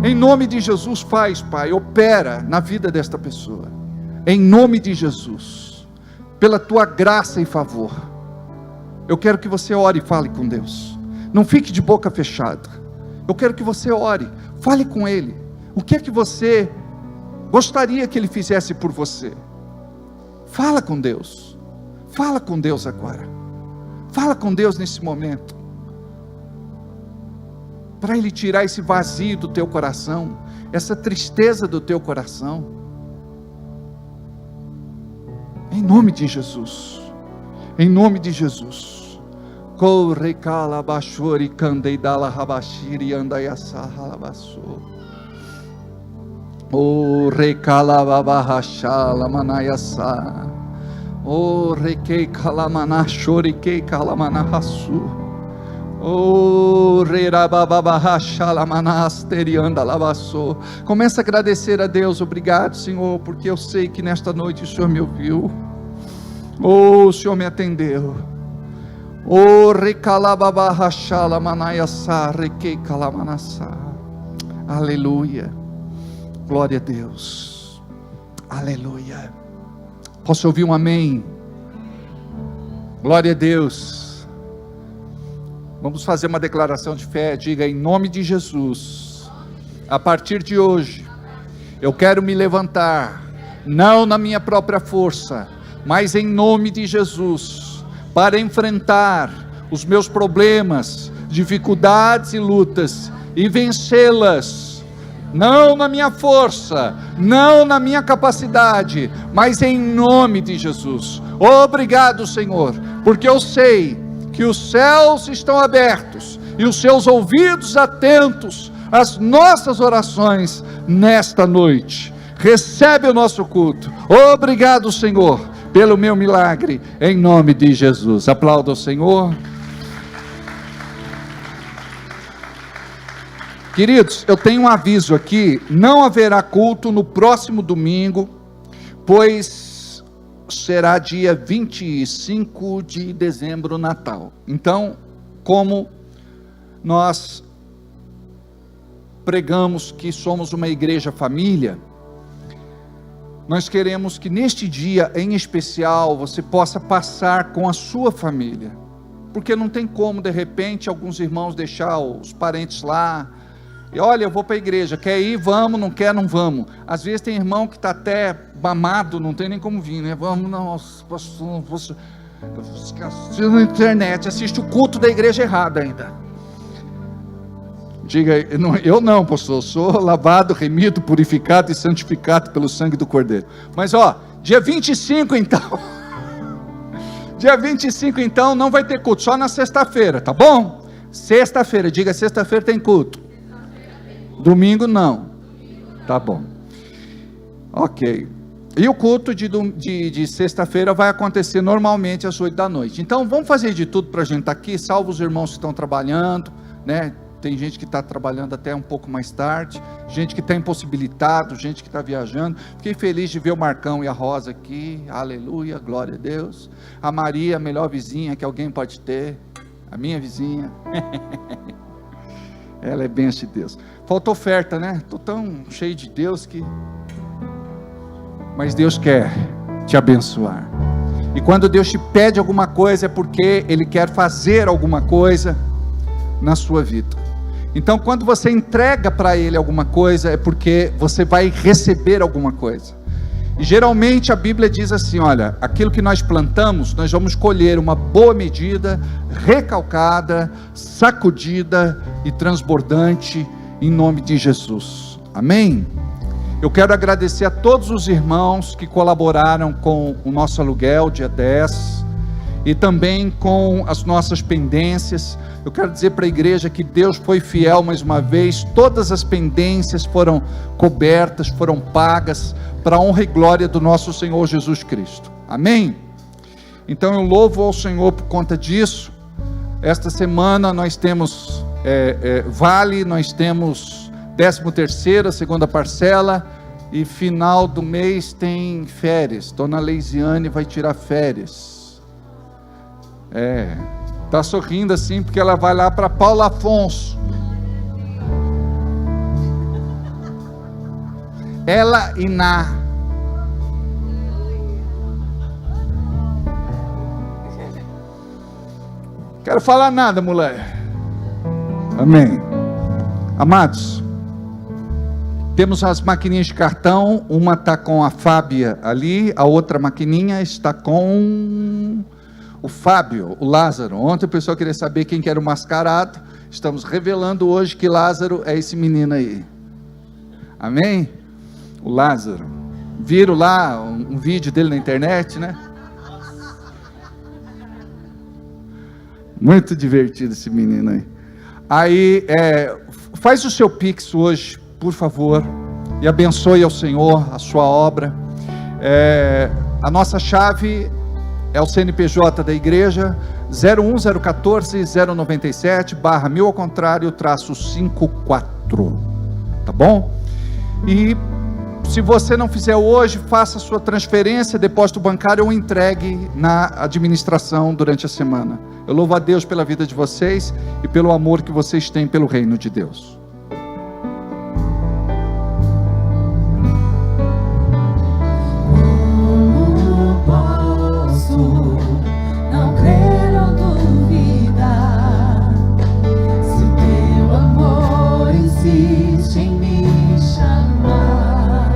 Em nome de Jesus, faz, Pai, opera na vida desta pessoa. Em nome de Jesus, pela Tua graça e favor. Eu quero que você ore e fale com Deus. Não fique de boca fechada. Eu quero que você ore, fale com Ele. O que é que você gostaria que Ele fizesse por você? Fala com Deus. Fala com Deus agora. Fala com Deus nesse momento, para Ele tirar esse vazio do teu coração, essa tristeza do teu coração, em nome de Jesus. Em nome de Jesus. Corre cala bachori candeidala rabashiri andaiasa halabasso. O recala babahashala manayasa. O requei calamana choriquei calamanahasu. O reirababahashala manasterianda lavasso. Começa a agradecer a Deus. Obrigado, Senhor, porque eu sei que nesta noite o Senhor me ouviu. O Senhor me atendeu. O recalababahashala manayasa requei calamanasa. Aleluia. Glória a Deus. Aleluia. Posso ouvir um amém? Glória a Deus. Vamos fazer uma declaração de fé. Diga: em nome de Jesus, a partir de hoje, eu quero me levantar, não na minha própria força, mas em nome de Jesus, para enfrentar os meus problemas, dificuldades e lutas, e vencê-las. Não na minha força, não na minha capacidade, mas em nome de Jesus. Obrigado, Senhor, porque eu sei que os céus estão abertos e os seus ouvidos atentos às nossas orações nesta noite. Recebe o nosso culto. Obrigado, Senhor, pelo meu milagre, em nome de Jesus. Aplauda o Senhor. Queridos, eu tenho um aviso aqui: não haverá culto no próximo domingo, pois será dia 25 de dezembro, Natal. Então, como nós pregamos que somos uma igreja família, nós queremos que neste dia em especial você possa passar com a sua família, porque não tem como de repente alguns irmãos deixar os parentes lá. E olha, eu vou para a igreja, quer ir? Vamos, não quer? Não vamos. Às vezes tem irmão que está até mamado, não tem nem como vir, né? Vamos, não, posso assistir na internet, assiste o culto da igreja errada ainda. Diga: eu não, pastor, eu sou lavado, remido, purificado e santificado pelo sangue do Cordeiro. Mas dia 25 então, dia 25 então não vai ter culto, só na sexta-feira, tá bom? Sexta-feira, diga: sexta-feira tem culto. Domingo não. Tá bom. Ok. E o culto de sexta-feira vai acontecer normalmente às 8 da noite. Então vamos fazer de tudo para a gente estar aqui, salvo os irmãos que estão trabalhando, né? Tem gente que está trabalhando até um pouco mais tarde, gente que está impossibilitado, gente que está viajando. Fiquei feliz de ver o Marcão e a Rosa aqui. Aleluia, glória a Deus. A Maria, a melhor vizinha que alguém pode ter, a minha vizinha. Ela é bênção de Deus. Falta oferta, né? Estou tão cheio de Deus que... Mas Deus quer te abençoar. E quando Deus te pede alguma coisa, é porque Ele quer fazer alguma coisa na sua vida. Então quando você entrega para Ele alguma coisa, é porque você vai receber alguma coisa. E geralmente a Bíblia diz assim: olha, aquilo que nós plantamos, nós vamos colher uma boa medida, recalcada, sacudida e transbordante, em nome de Jesus. Amém? Eu quero agradecer a todos os irmãos que colaboraram com o nosso aluguel dia 10, e também com as nossas pendências. Eu quero dizer para a igreja que Deus foi fiel mais uma vez, todas as pendências foram cobertas, foram pagas, para a honra e glória do nosso Senhor Jesus Cristo. Amém? Então eu louvo ao Senhor por conta disso. Esta semana nós temos Vale, nós temos 13ª, segunda parcela, e final do mês tem férias. Dona Leisiane vai tirar férias. Está sorrindo assim porque ela vai lá para Paulo Afonso. Ela e Ná. Quero falar nada, mulher. Amém. Amados, temos as maquininhas de cartão. Uma está com a Fábia ali, a outra maquininha está com o Fábio, o Lázaro. Ontem o pessoal queria saber quem que era o mascarado. Estamos revelando hoje que Lázaro é esse menino aí. Amém? O Lázaro. Viram lá um vídeo dele na internet, né? Muito divertido esse menino aí. Aí, faz o seu Pix hoje, por favor, e abençoe ao Senhor a sua obra. A nossa chave é o CNPJ da igreja, 01014-097/1000 ao contrário, -54, tá bom? E se você não fizer hoje, faça a sua transferência, depósito bancário ou entregue na administração durante a semana. Eu louvo a Deus pela vida de vocês e pelo amor que vocês têm pelo reino de Deus. Como posso não crer ou duvidar, se teu amor insiste em me chamar?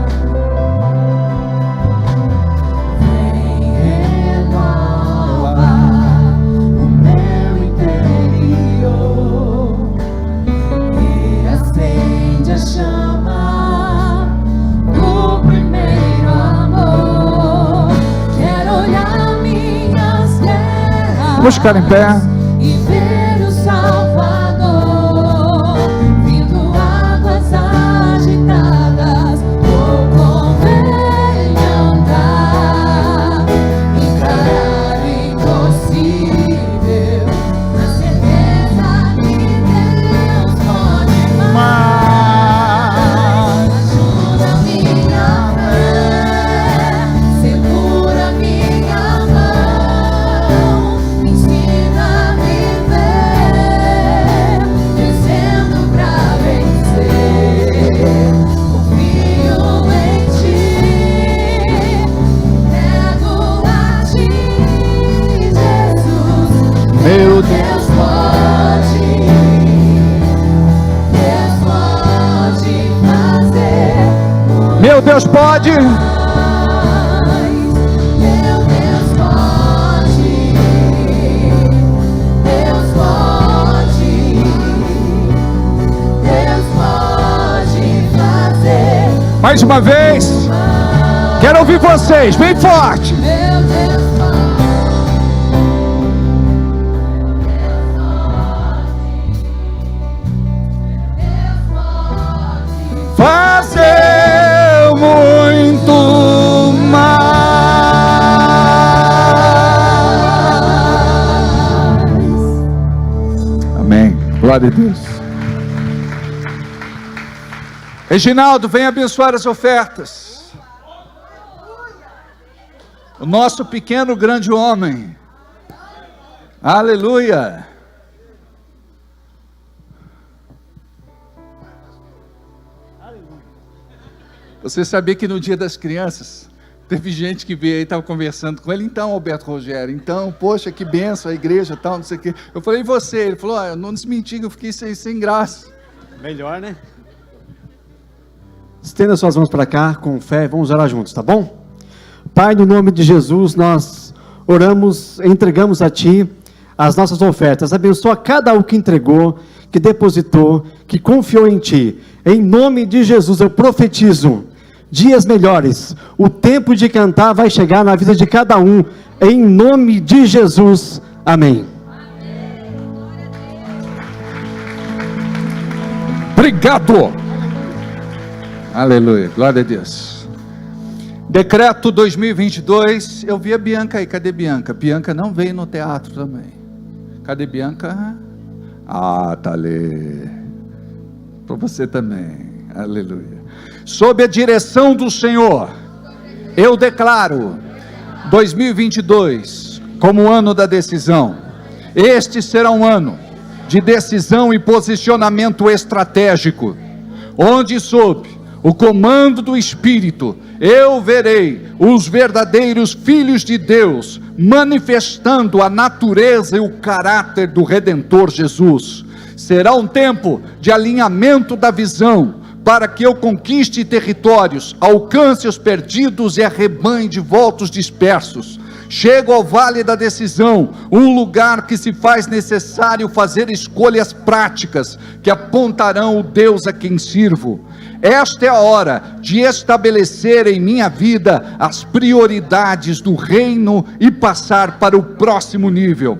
Vem renovar o meu interior e acende a chama do primeiro amor. Quero olhar minhas guerras Vamos ficar em pé. e ver o Salvador vindo águas agitadas. Vou com ele andar, encarar o impossível, na certeza que Deus pode mais. Ajuda minha fé, segura minha mão, ensina a viver, vencendo pra vencer. Confio em ti, nego a ti, Jesus. Meu Deus pode fazer. Meu Deus pode. Meu Deus pode. Deus pode. Deus pode fazer. Mais uma vez. Quero ouvir vocês, bem forte. Meu Deus pode. Fazer muito mais. Amém. Glória a Deus. Reginaldo, vem abençoar as ofertas. O nosso pequeno grande homem. Aleluia. Você sabia que no Dia das Crianças, teve gente que veio aí, estava conversando com ele. Então, Alberto Rogério, então, poxa, que benção a igreja, tal, não sei o quê. Eu falei, e você? Ele falou, eu não desmenti, eu fiquei sem graça. Melhor, né? Estenda suas mãos para cá, com fé, vamos orar juntos, tá bom? Pai, no nome de Jesus, nós oramos, entregamos a Ti as nossas ofertas. Abençoa cada um que entregou, que depositou, que confiou em Ti. Em nome de Jesus, eu profetizo dias melhores. O tempo de cantar vai chegar na vida de cada um. Em nome de Jesus. Amém. Obrigado. Aleluia, glória a Deus. Decreto 2022, eu vi a Bianca aí, cadê Bianca? Bianca não veio no teatro também. Cadê Bianca? Ah, tá ali. Para você também, aleluia. Sob a direção do Senhor, eu declaro 2022 como o ano da decisão. Este será um ano de decisão e posicionamento estratégico, onde sob o comando do Espírito, eu verei os verdadeiros filhos de Deus manifestando a natureza e o caráter do Redentor Jesus. Será um tempo de alinhamento da visão, para que eu conquiste territórios, alcance os perdidos e arrebanhe de volta os dispersos. Chego ao vale da decisão, um lugar que se faz necessário fazer escolhas práticas, que apontarão o Deus a quem sirvo. Esta é a hora de estabelecer em minha vida as prioridades do reino e passar para o próximo nível.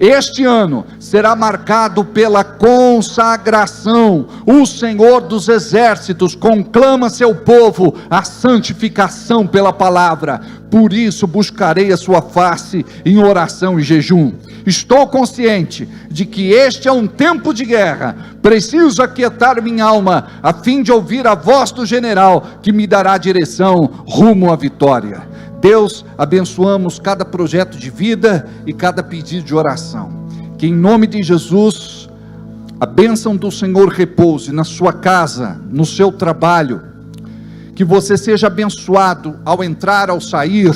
Este ano será marcado pela consagração. O Senhor dos Exércitos conclama seu povo a santificação pela palavra. Por isso buscarei a sua face em oração e jejum. Estou consciente de que este é um tempo de guerra. Preciso aquietar minha alma, a fim de ouvir a voz do general, que me dará direção rumo à vitória. Deus, abençoamos cada projeto de vida e cada pedido de oração. Que em nome de Jesus, a bênção do Senhor repouse na sua casa, no seu trabalho. Que você seja abençoado ao entrar, ao sair,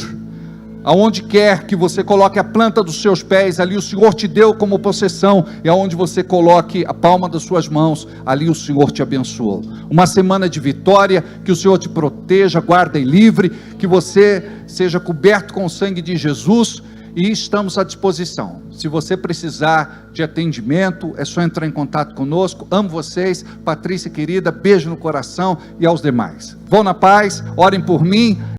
aonde quer que você coloque a planta dos seus pés, ali o Senhor te deu como possessão, e aonde você coloque a palma das suas mãos, ali o Senhor te abençoou. Uma semana de vitória, que o Senhor te proteja, guarde e livre, que você seja coberto com o sangue de Jesus, e estamos à disposição. Se você precisar de atendimento, é só entrar em contato conosco. Amo vocês, Patrícia querida, beijo no coração, e aos demais. Vão na paz, orem por mim.